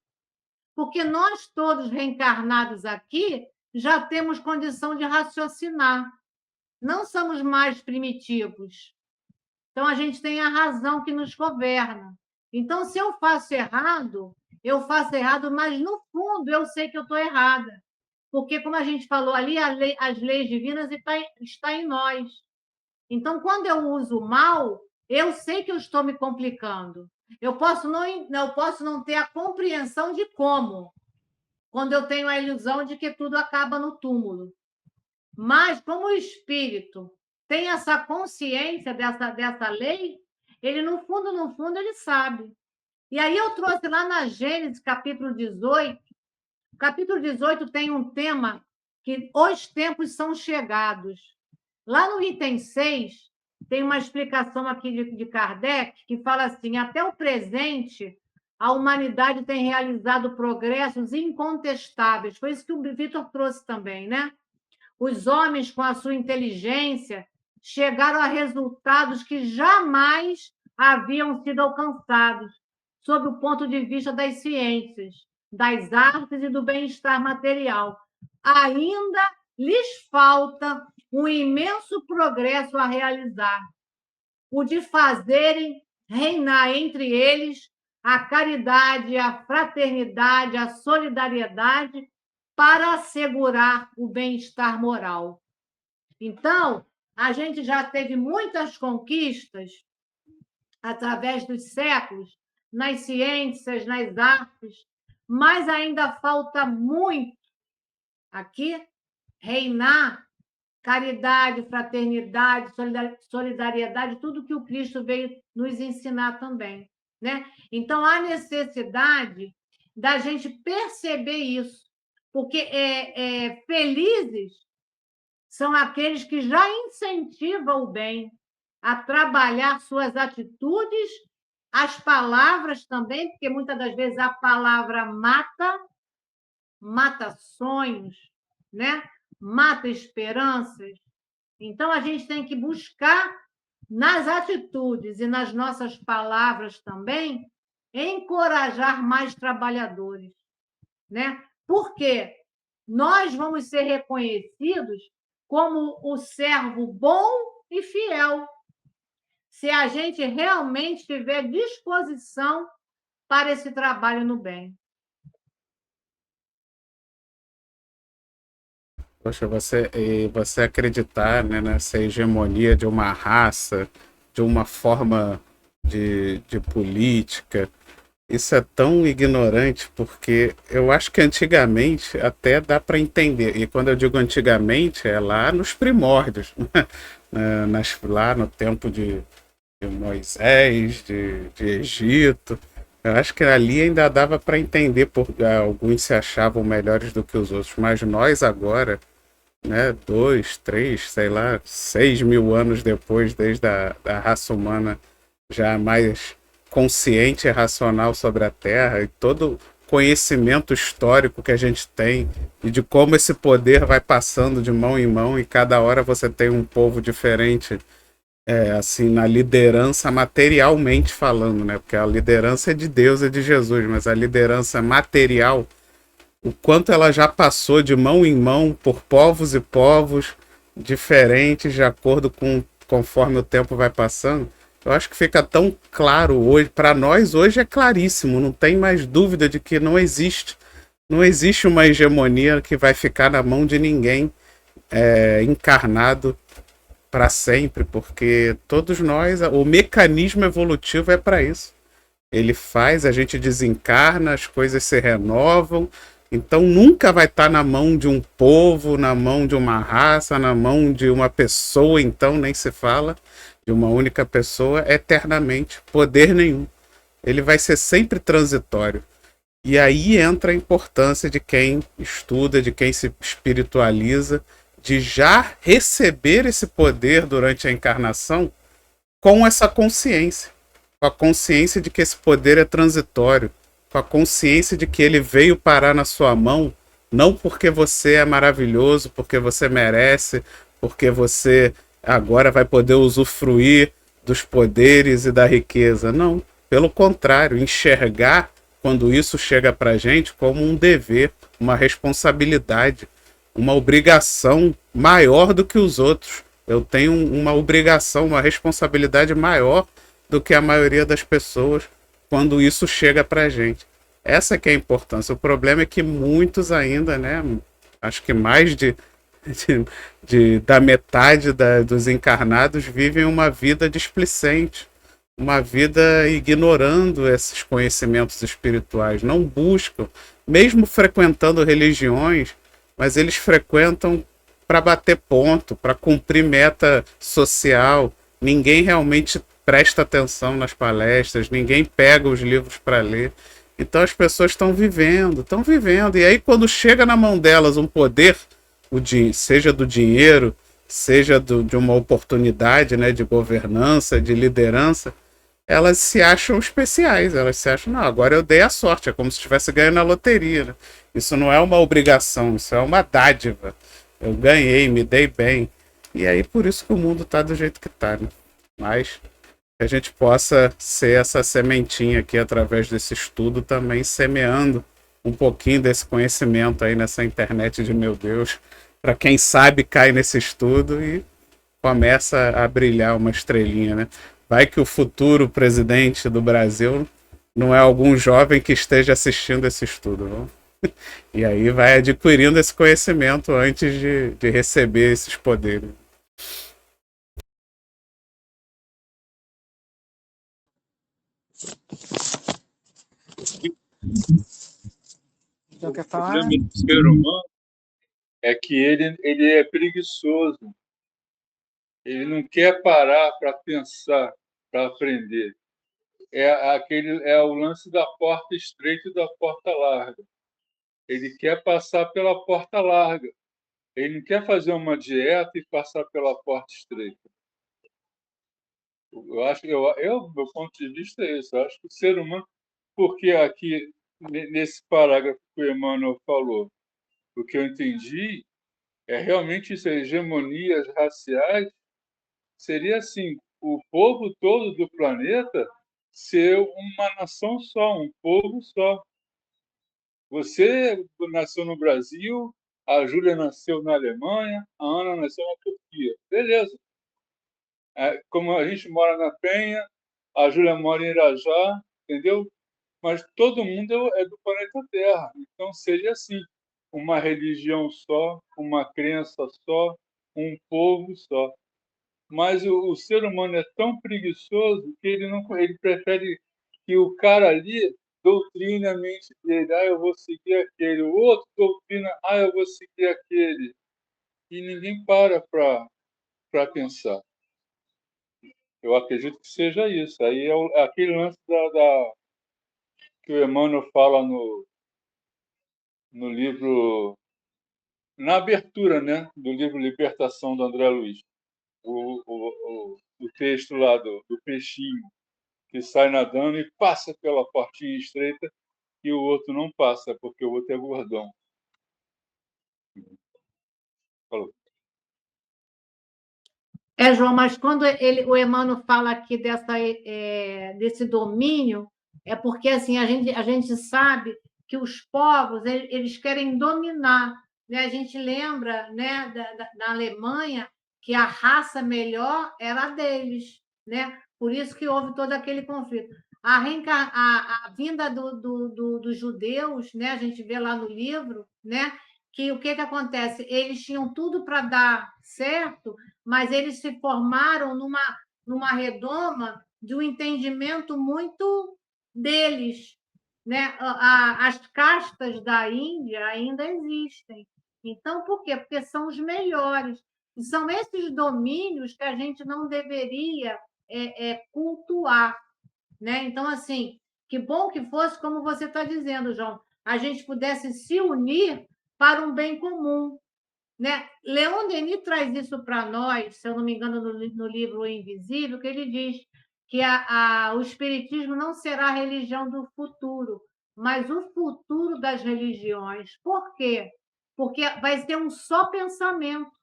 [SPEAKER 3] porque nós todos reencarnados aqui já temos condição de raciocinar, não somos mais primitivos. Então, a gente tem a razão que nos governa. Então, se eu faço errado, mas no fundo eu sei que eu estou errada. Porque, como a gente falou ali, as leis divinas estão em nós. Então, quando eu uso o mal, eu sei que eu estou me complicando. Eu posso não ter a compreensão de como, quando eu tenho a ilusão de que tudo acaba no túmulo. Mas, como o espírito tem essa consciência dessa lei, ele, no fundo, ele sabe. E aí eu trouxe lá na Gênesis, capítulo 18. O capítulo 18 tem um tema que os tempos são chegados. Lá no item 6, tem uma explicação aqui de Kardec, que fala assim, até o presente, a humanidade tem realizado progressos incontestáveis. Foi isso que o Vitor trouxe também, né? Os homens, com a sua inteligência, chegaram a resultados que jamais haviam sido alcançados, sob o ponto de vista das ciências, das artes e do bem-estar material. Ainda lhes falta um imenso progresso a realizar, o de fazerem reinar entre eles a caridade, a fraternidade, a solidariedade, para assegurar o bem-estar moral. Então, a gente já teve muitas conquistas através dos séculos, nas ciências, nas artes, mas ainda falta muito aqui reinar caridade, fraternidade, solidariedade, tudo que o Cristo veio nos ensinar também, né? Então, há necessidade da gente perceber isso, porque felizes são aqueles que já incentivam o bem, a trabalhar suas atitudes, as palavras também, porque muitas das vezes a palavra mata sonhos, né? Mata esperanças. Então, a gente tem que buscar, nas atitudes e nas nossas palavras também, encorajar mais trabalhadores, né? Porque nós vamos ser reconhecidos como o servo bom e fiel, se a gente realmente tiver disposição para esse trabalho no bem.
[SPEAKER 1] Poxa, você acreditar, né, nessa hegemonia de uma raça, de uma forma de política, isso é tão ignorante, porque eu acho que antigamente até dá para entender. E quando eu digo antigamente, é lá nos primórdios, lá no tempo de Moisés, de Egito. Eu acho que ali ainda dava para entender, porque alguns se achavam melhores do que os outros, mas nós agora, né, 2, 3, sei lá, 6.000 anos depois, desde a raça humana já mais consciente e racional sobre a Terra, e todo conhecimento histórico que a gente tem e de como esse poder vai passando de mão em mão e cada hora você tem um povo diferente, assim, na liderança materialmente falando, né? Porque a liderança é de Deus e de Jesus, mas a liderança material, o quanto ela já passou de mão em mão por povos e povos diferentes de acordo com conforme o tempo vai passando. Eu acho que fica tão claro hoje, para nós hoje é claríssimo, não tem mais dúvida de que não existe uma hegemonia que vai ficar na mão de ninguém encarnado para sempre, porque todos nós, o mecanismo evolutivo é para isso. Ele faz, a gente desencarna, as coisas se renovam. Então nunca vai estar na mão de um povo, na mão de uma raça, na mão de uma pessoa, então nem se fala de uma única pessoa eternamente, poder nenhum. Ele vai ser sempre transitório. E aí entra a importância de quem estuda, de quem se espiritualiza, de já receber esse poder durante a encarnação com essa consciência, com a consciência de que esse poder é transitório, com a consciência de que ele veio parar na sua mão, não porque você é maravilhoso, porque você merece, porque você agora vai poder usufruir dos poderes e da riqueza. Não, pelo contrário, enxergar quando isso chega para a gente como um dever, uma responsabilidade, uma obrigação maior do que os outros. Eu tenho uma obrigação, uma responsabilidade maior do que a maioria das pessoas quando isso chega para a gente. Essa que é a importância. O problema é que muitos ainda, né, acho que mais da metade dos encarnados vivem uma vida displicente, uma vida ignorando esses conhecimentos espirituais, não buscam, mesmo frequentando religiões, mas eles frequentam para bater ponto, para cumprir meta social. Ninguém realmente presta atenção nas palestras, ninguém pega os livros para ler. Então as pessoas estão vivendo. E aí quando chega na mão delas um poder, seja do dinheiro, seja de uma oportunidade, né, de governança, de liderança, elas se acham especiais, elas se acham, não, agora eu dei a sorte, é como se estivesse ganhando na loteria, né? Isso não é uma obrigação, isso é uma dádiva. Eu ganhei, me dei bem. E aí por isso que o mundo tá do jeito que tá, né? Mas que a gente possa ser essa sementinha aqui através desse estudo também semeando um pouquinho desse conhecimento aí nessa internet de meu Deus, para quem sabe cai nesse estudo e começa a brilhar uma estrelinha, né? Vai que o futuro presidente do Brasil não é algum jovem que esteja assistindo esse estudo, não? E aí vai adquirindo esse conhecimento antes de receber esses poderes.
[SPEAKER 2] Então, quer
[SPEAKER 5] O
[SPEAKER 2] falar?
[SPEAKER 5] problema do ser humano é que ele é preguiçoso. Ele não quer parar para pensar, para aprender. É o lance da porta estreita e da porta larga. Ele quer passar pela porta larga. Ele não quer fazer uma dieta e passar pela porta estreita. Meu ponto de vista é esse. Eu acho que o ser humano, porque aqui nesse parágrafo que o Emmanuel falou, o que eu entendi é realmente isso, hegemonias raciais seria assim, o povo todo do planeta ser uma nação só, um povo só. Você nasceu no Brasil, a Júlia nasceu na Alemanha, a Ana nasceu na Turquia. Beleza. Como a gente mora na Penha, a Júlia mora em Irajá, entendeu? Mas todo mundo é do planeta Terra. Então, seja assim, uma religião só, uma crença só, um povo só. Mas o ser humano é tão preguiçoso que ele prefere que o cara ali doutrina a mente dele, eu vou seguir aquele. O outro doutrina, eu vou seguir aquele. E ninguém para pensar. Eu acredito que seja isso. Aí é aquele lance que o Emmanuel fala no livro, na abertura, né, do livro Libertação, do André Luiz. O texto lá do peixinho que sai nadando e passa pela portinha estreita e o outro não passa, porque o outro é gordão. Falou.
[SPEAKER 3] João, mas quando o Emmanuel fala aqui desse domínio, é porque assim, a gente sabe que os povos eles querem dominar. Né? A gente lembra, né, da Alemanha que a raça melhor era a deles. Né? Por isso que houve todo aquele conflito. A vinda dos judeus, né? A gente vê lá no livro, né? Que o que acontece? Eles tinham tudo para dar certo, mas eles se formaram numa redoma de um entendimento muito deles. Né? As castas da Índia ainda existem. Então, por quê? Porque são os melhores. E são esses domínios que a gente não deveria cultuar. Né? Então, assim, que bom que fosse, como você está dizendo, João, a gente pudesse se unir para um bem comum. Né? Leon Denis traz isso para nós, se eu não me engano, no livro O Invisível, que ele diz que o Espiritismo não será a religião do futuro, mas o futuro das religiões. Por quê? Porque vai ter um só pensamento.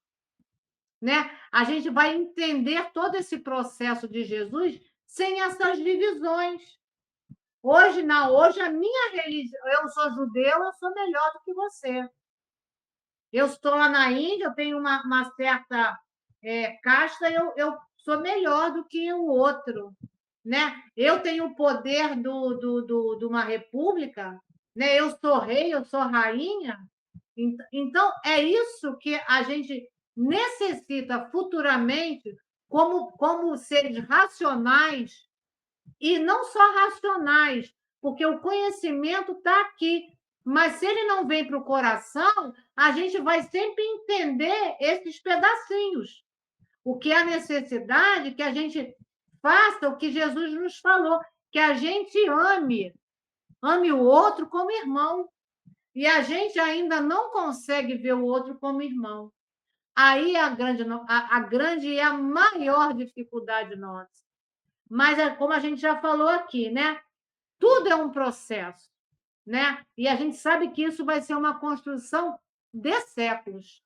[SPEAKER 3] Né? A gente vai entender todo esse processo de Jesus sem essas divisões. Hoje a minha religião, eu sou judeu, eu sou melhor do que você. Eu estou lá na Índia, eu tenho uma certa casta, eu sou melhor do que o outro. Né? Eu tenho o poder de uma república, né? Eu sou rei, eu sou rainha. Então, é isso que a gente necessita futuramente como seres racionais, e não só racionais, porque o conhecimento está aqui, mas se ele não vem para o coração, a gente vai sempre entender esses pedacinhos. O que é a necessidade que a gente faça o que Jesus nos falou, que a gente ame o outro como irmão. E a gente ainda não consegue ver o outro como irmão. Aí a grande e a maior dificuldade nossa. Mas, como a gente já falou aqui, né? Tudo é um processo. Né? E a gente sabe que isso vai ser uma construção de séculos.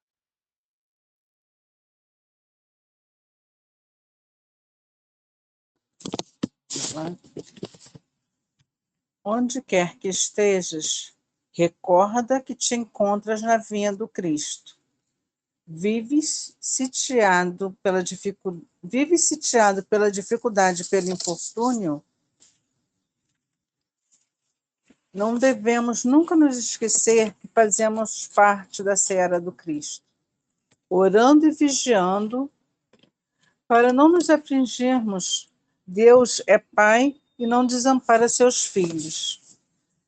[SPEAKER 2] Onde quer que estejas, recorda que te encontras na vinha do Cristo. Vives sitiado pela dificuldade, pelo infortúnio? Não devemos nunca nos esquecer que fazemos parte da seara do Cristo, orando e vigiando para não nos afligirmos. Deus é Pai e não desampara seus filhos.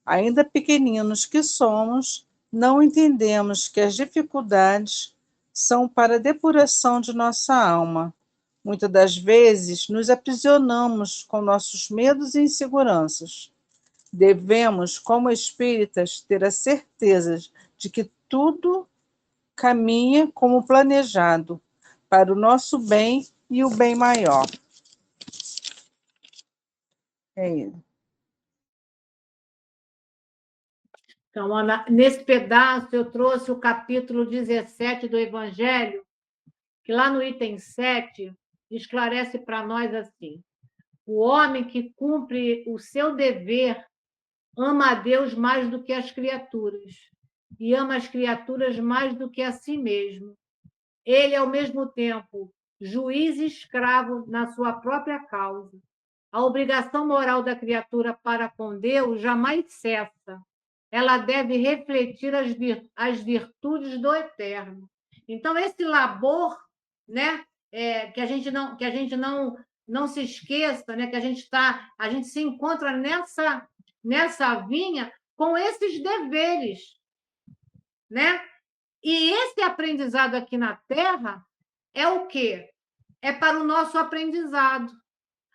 [SPEAKER 2] Ainda pequeninos que somos, não entendemos que as dificuldades são para a depuração de nossa alma. Muitas das vezes nos aprisionamos com nossos medos e inseguranças. Devemos, como espíritas, ter a certeza de que tudo caminha como planejado, para o nosso bem e o bem maior. É ele.
[SPEAKER 3] Então, Ana, nesse pedaço eu trouxe o capítulo 17 do Evangelho, que lá no item 7 esclarece para nós assim: o homem que cumpre o seu dever ama a Deus mais do que as criaturas, e ama as criaturas mais do que a si mesmo. Ele, ao mesmo tempo, juiz e escravo na sua própria causa. A obrigação moral da criatura para com Deus jamais cessa. Ela deve refletir as virtudes do Eterno. Então, esse labor, né, que a gente não se esqueça, né, que a gente se encontra nessa vinha com esses deveres, né? E esse aprendizado aqui na Terra é o quê? É para o nosso aprendizado.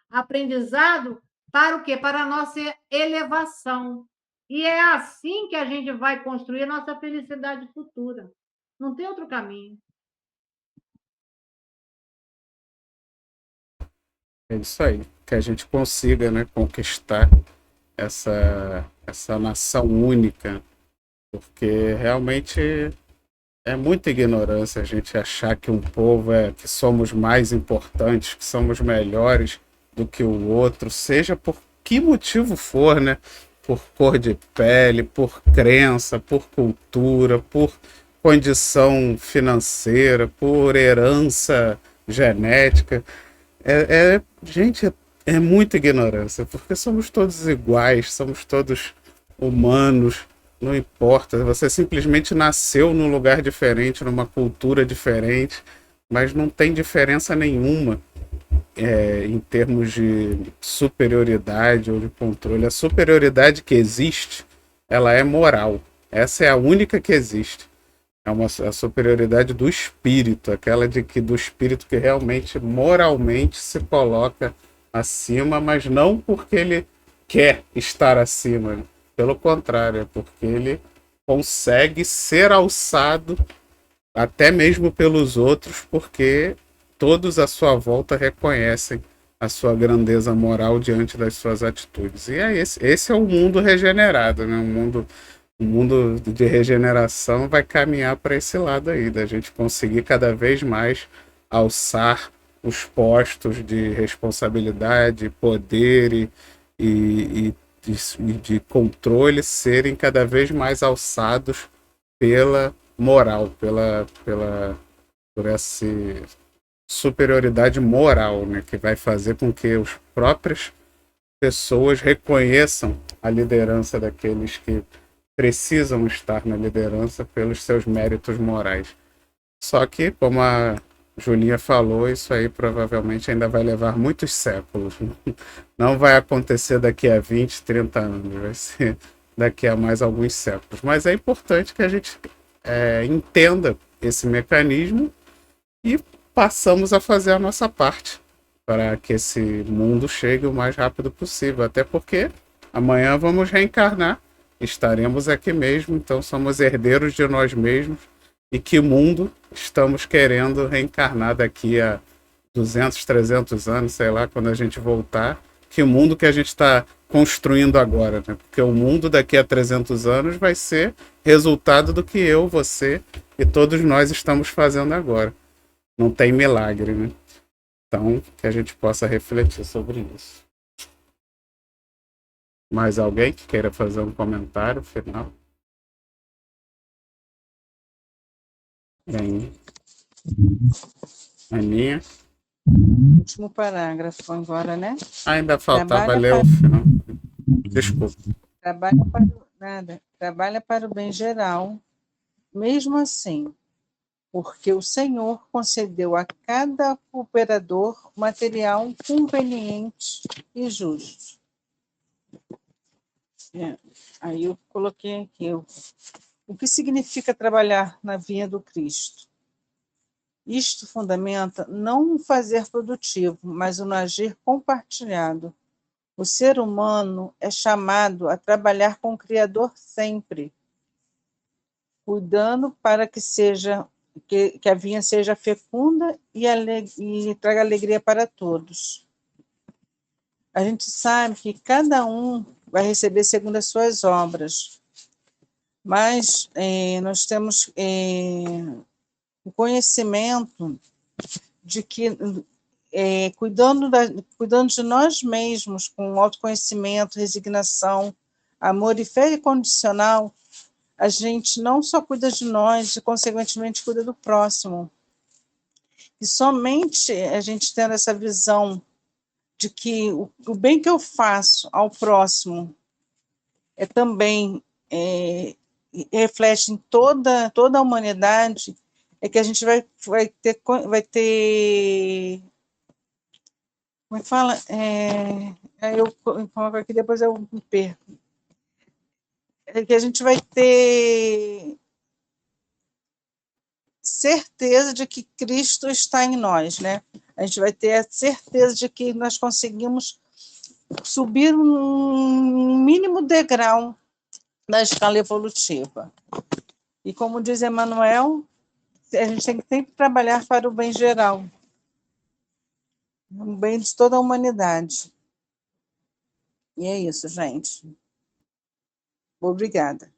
[SPEAKER 3] Aprendizado para o quê? Para a nossa elevação. E é assim que a gente vai construir a nossa felicidade futura. Não tem outro caminho.
[SPEAKER 1] É isso aí. Que a gente consiga, né, conquistar essa nação única, porque realmente é muita ignorância a gente achar que um povo que somos mais importantes, que somos melhores do que o outro, seja por que motivo for, né? Por cor de pele, por crença, por cultura, por condição financeira, por herança genética. Gente, é muita ignorância, porque somos todos iguais, somos todos humanos, não importa. Você simplesmente nasceu num lugar diferente, numa cultura diferente, mas não tem diferença nenhuma em termos de superioridade ou de controle. A superioridade que existe, ela é moral. Essa é a única que existe. É a superioridade do espírito, aquela do espírito que realmente moralmente se coloca acima, mas não porque ele quer estar acima, né? Pelo contrário, é porque ele consegue ser alçado até mesmo pelos outros, porque todos à sua volta reconhecem a sua grandeza moral diante das suas atitudes. E é esse é o mundo regenerado, né? O mundo de regeneração vai caminhar para esse lado aí, da gente conseguir cada vez mais alçar os postos de responsabilidade, poder de controle serem cada vez mais alçados pela moral, por essa superioridade moral, né, que vai fazer com que as próprias pessoas reconheçam a liderança daqueles que precisam estar na liderança pelos seus méritos morais. Só que, como a Julinha falou, isso aí provavelmente ainda vai levar muitos séculos. Não vai acontecer daqui a 20, 30 anos, vai ser daqui a mais alguns séculos. Mas é importante que a gente entenda esse mecanismo e passamos a fazer a nossa parte para que esse mundo chegue o mais rápido possível. Até porque amanhã vamos reencarnar, estaremos aqui mesmo, então somos herdeiros de nós mesmos. E que mundo estamos querendo reencarnar daqui a 200, 300 anos, sei lá, quando a gente voltar? Que mundo que a gente está construindo agora, né? Porque o mundo daqui a 300 anos vai ser resultado do que eu, você e todos nós estamos fazendo agora. Não tem milagre, né? Então, que a gente possa refletir sobre isso. Mais alguém que queira fazer um comentário final? Bem, Aninha?
[SPEAKER 2] Último parágrafo agora, né?
[SPEAKER 1] Ainda faltava
[SPEAKER 2] Trabalha
[SPEAKER 1] ler o final. Desculpa.
[SPEAKER 2] Trabalha para o bem geral, mesmo assim, porque o Senhor concedeu a cada cooperador material conveniente e justo. Aí eu coloquei aqui o que significa trabalhar na vinha do Cristo. Isto fundamenta não um fazer produtivo, mas um agir compartilhado. O ser humano é chamado a trabalhar com o Criador sempre, cuidando para que a vinha seja fecunda e traga alegria para todos. A gente sabe que cada um vai receber segundo as suas obras, mas nós temos o conhecimento de que cuidando de nós mesmos, com autoconhecimento, resignação, amor e fé incondicional, a gente não só cuida de nós, e consequentemente cuida do próximo. E somente a gente tendo essa visão de que o bem que eu faço ao próximo também reflete em toda a humanidade, é que a gente vai ter como é que fala? Eu coloco aqui, depois eu me perco. é que a gente vai ter certeza de que Cristo está em nós, né? A gente vai ter a certeza de que nós conseguimos subir um mínimo degrau da escala evolutiva. E como diz Emmanuel, a gente tem que sempre trabalhar para o bem geral, o bem de toda a humanidade. E é isso, gente. Obrigada.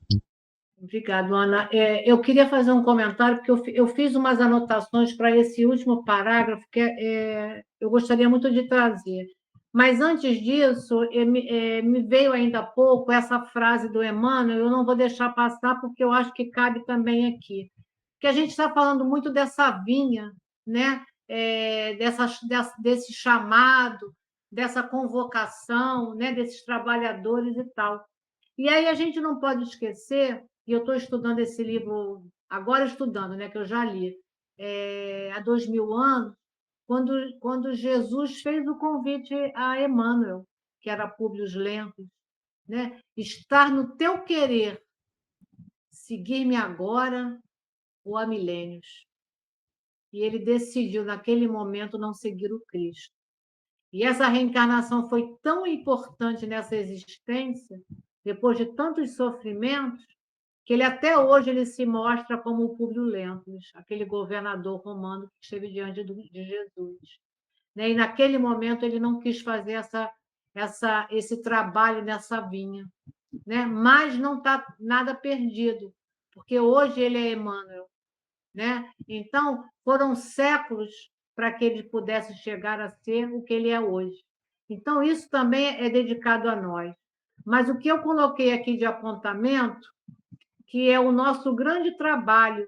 [SPEAKER 3] Obrigada, Ana. Eu queria fazer um comentário, porque eu fiz umas anotações para esse último parágrafo, que eu gostaria muito de trazer. Mas, antes disso, me veio ainda há pouco essa frase do Emmanuel, eu não vou deixar passar, porque eu acho que cabe também aqui. Que a gente está falando muito dessa vinha, né? Desse chamado, dessa convocação, né? Desses trabalhadores e tal. E aí a gente não pode esquecer, e eu estou estudando esse livro, agora estudando, né, que eu já li, há 2000 anos, quando Jesus fez o convite a Emmanuel, que era Públio Lentulus, né? Estar no teu querer, seguir-me agora ou há milênios. E ele decidiu, naquele momento, não seguir o Cristo. E essa reencarnação foi tão importante nessa existência, depois de tantos sofrimentos, que ele até hoje ele se mostra como o Públio Lentulus, aquele governador romano que esteve diante de Jesus. E naquele momento ele não quis fazer esse trabalho nessa vinha, né? Mas não está nada perdido, porque hoje ele é Emmanuel, né? Então, foram séculos para que ele pudesse chegar a ser o que ele é hoje. Então, isso também é dedicado a nós. Mas o que eu coloquei aqui de apontamento, que é o nosso grande trabalho,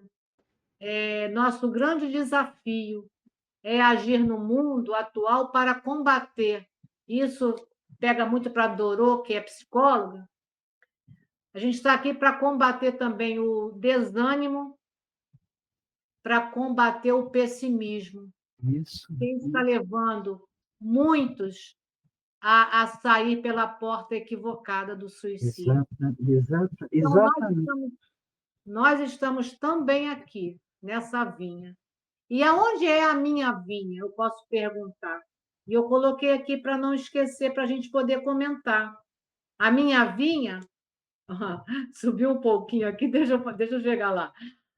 [SPEAKER 3] nosso grande desafio, é agir no mundo atual para combater. Isso pega muito para a Dorô, que é psicóloga. A gente está aqui para combater também o desânimo, para combater o pessimismo.
[SPEAKER 4] Isso.
[SPEAKER 3] Quem está levando muitos a sair pela porta equivocada do suicídio.
[SPEAKER 4] Exatamente.
[SPEAKER 3] Nós estamos também aqui, nessa vinha. E aonde é a minha vinha? Eu posso perguntar. E eu coloquei aqui para não esquecer, para a gente poder comentar. A minha vinha... subiu um pouquinho aqui, deixa eu chegar lá.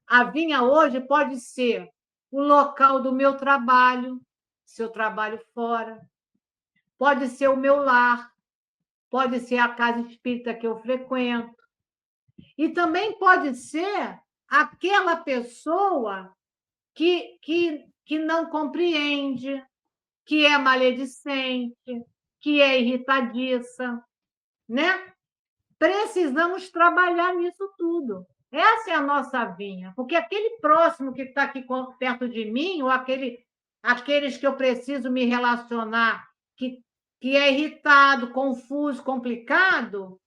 [SPEAKER 3] A vinha hoje pode ser o local do meu trabalho, se eu trabalho fora, pode ser o meu lar, pode ser a casa espírita que eu frequento, e também pode ser aquela pessoa que não compreende, que é maledicente, que é irritadiça, né? Precisamos trabalhar nisso tudo. Essa é a nossa vinha, porque aquele próximo que está aqui perto de mim, ou aqueles que eu preciso me relacionar, que é irritado, confuso, complicado,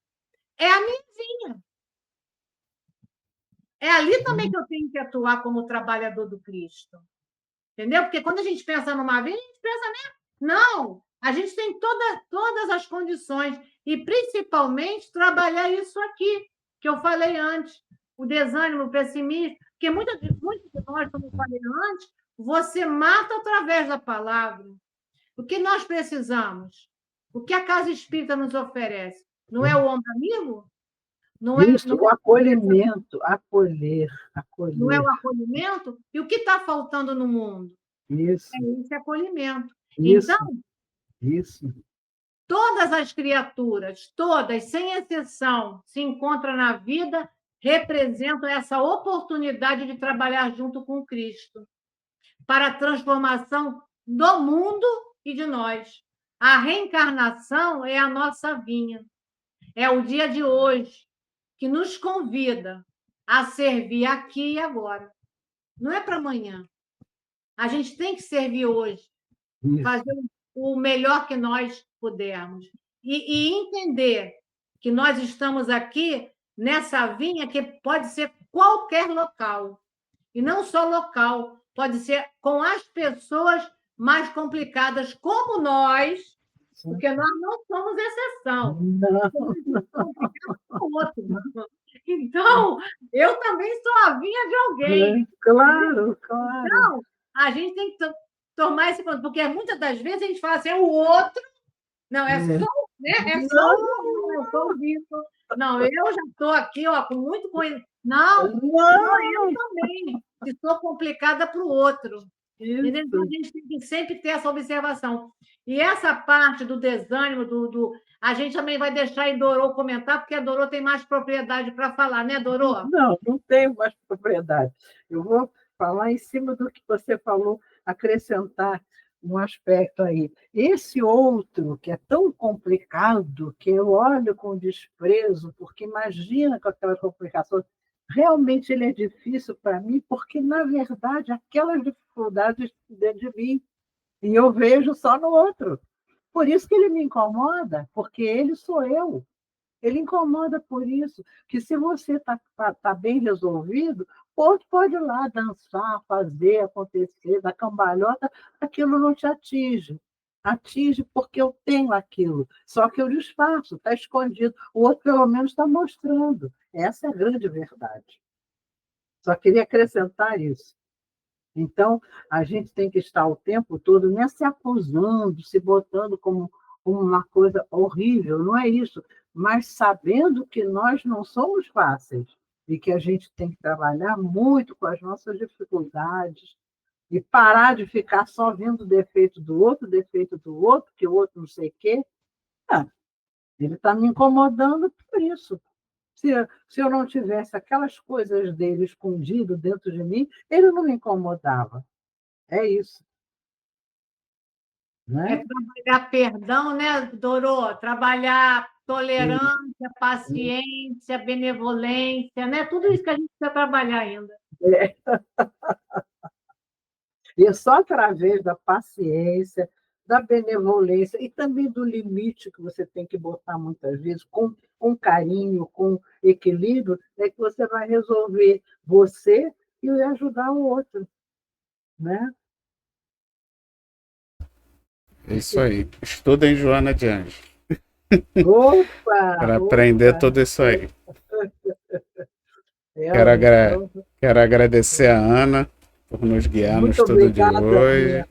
[SPEAKER 3] é a minha vinha. É ali também que eu tenho que atuar como trabalhador do Cristo. Entendeu? Porque quando a gente pensa numa vinha, a gente pensa, né? Não, a gente tem todas as condições, e principalmente trabalhar isso aqui, que eu falei antes, o desânimo, o pessimismo, porque muitos de nós, como eu falei antes, você mata através da palavra. O que nós precisamos? O que a Casa Espírita nos oferece? Não é o ombro amigo? Não é,
[SPEAKER 4] Isso, o acolhimento, acolher.
[SPEAKER 3] Não é o acolhimento? E o que está faltando no mundo?
[SPEAKER 4] Isso.
[SPEAKER 3] É esse acolhimento.
[SPEAKER 4] Isso.
[SPEAKER 3] Então,
[SPEAKER 4] isso.
[SPEAKER 3] Todas as criaturas, todas, sem exceção, se encontram na vida, representam essa oportunidade de trabalhar junto com Cristo para a transformação do mundo e de nós. A reencarnação é a nossa vinha. É o dia de hoje que nos convida a servir aqui e agora. Não é para amanhã. A gente tem que servir hoje, fazer o melhor que nós pudermos. E entender que nós estamos aqui nessa vinha que pode ser qualquer local. E não só local, pode ser com as pessoas mais complicadas como nós, porque nós não somos exceção.
[SPEAKER 4] Não.
[SPEAKER 3] Somos outro. Então, eu também sou a vinha de alguém.
[SPEAKER 4] Claro, claro.
[SPEAKER 3] Então, a gente tem que tomar esse ponto, porque muitas das vezes a gente fala assim, é o outro, não, é só, né? É só o só o Vitor. Não, eu já estou aqui, ó, com muito coisa. Não, eu também estou complicada para o outro. Entendeu? Então, a gente tem que sempre ter essa observação. E essa parte do desânimo, a gente também vai deixar a Dorô comentar, porque a Dorô tem mais propriedade para falar, né, Dorô?
[SPEAKER 4] Não tenho mais propriedade. Eu vou falar em cima do que você falou, acrescentar um aspecto aí. Esse outro, que é tão complicado, que eu olho com desprezo, porque imagina com aquelas complicações, realmente ele é difícil para mim, porque, na verdade, aquelas dificuldades dentro de mim, e eu vejo só no outro. Por isso que ele me incomoda, porque ele sou eu. Ele incomoda por isso, que se você tá bem resolvido, o outro pode ir lá dançar, fazer, acontecer, dar cambalhota, aquilo não te atinge. Atinge porque eu tenho aquilo, só que eu disfarço, está escondido. O outro, pelo menos, está mostrando. Essa é a grande verdade. Só queria acrescentar isso. Então, a gente tem que estar o tempo todo, não é se acusando, se botando como uma coisa horrível, não é isso, mas sabendo que nós não somos fáceis e que a gente tem que trabalhar muito com as nossas dificuldades e parar de ficar só vendo o defeito do outro, que o outro não sei o quê. Ah, ele está me incomodando por isso. Se eu não tivesse aquelas coisas dele escondido dentro de mim, ele não me incomodava. É isso.
[SPEAKER 3] É
[SPEAKER 4] Né?
[SPEAKER 3] trabalhar perdão, né, Dorô? Trabalhar tolerância, paciência, benevolência, né? Tudo isso que a gente precisa trabalhar ainda.
[SPEAKER 4] É. E é só através da paciência, da benevolência e também do limite que você tem que botar muitas vezes, com carinho, com equilíbrio, é que você vai resolver você e ajudar o outro. Né?
[SPEAKER 1] É isso aí. Estudem Joana de Anjos.
[SPEAKER 4] Opa!
[SPEAKER 1] Para aprender tudo isso aí. Quero agradecer a Ana por nos guiar no estudo de hoje.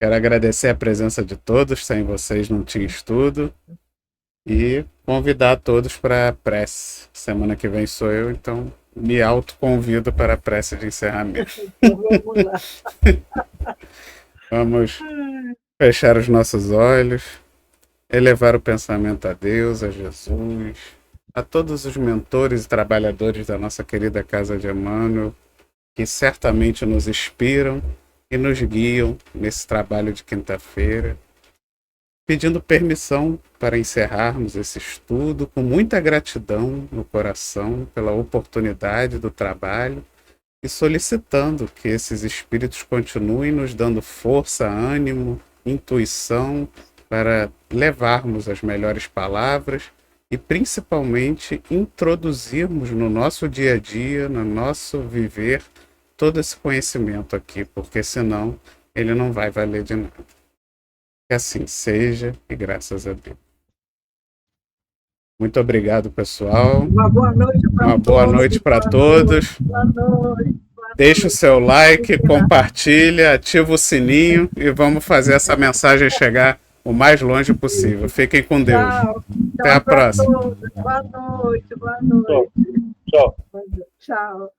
[SPEAKER 1] Quero agradecer a presença de todos. Sem vocês não tinha estudo. E convidar todos para a prece. Semana que vem sou eu, então me autoconvido para a prece de encerramento.
[SPEAKER 4] Vamos lá.
[SPEAKER 1] Vamos fechar os nossos olhos, elevar o pensamento a Deus, a Jesus, a todos os mentores e trabalhadores da nossa querida Casa de Emmanuel, que certamente nos inspiram e nos guiam nesse trabalho de quinta-feira, pedindo permissão para encerrarmos esse estudo com muita gratidão no coração pela oportunidade do trabalho e solicitando que esses espíritos continuem nos dando força, ânimo, intuição para levarmos as melhores palavras e principalmente introduzirmos no nosso dia a dia, no nosso viver, todo esse conhecimento aqui, porque senão ele não vai valer de nada. Que assim seja e graças a Deus. Muito obrigado, pessoal.
[SPEAKER 4] Uma boa noite para
[SPEAKER 1] todos.
[SPEAKER 4] Boa noite.
[SPEAKER 1] Deixa o seu like, compartilha, ativa o sininho e vamos fazer essa mensagem chegar o mais longe possível. Fiquem com Deus. Até a próxima.
[SPEAKER 4] Boa noite.
[SPEAKER 5] Tchau.
[SPEAKER 4] Tchau.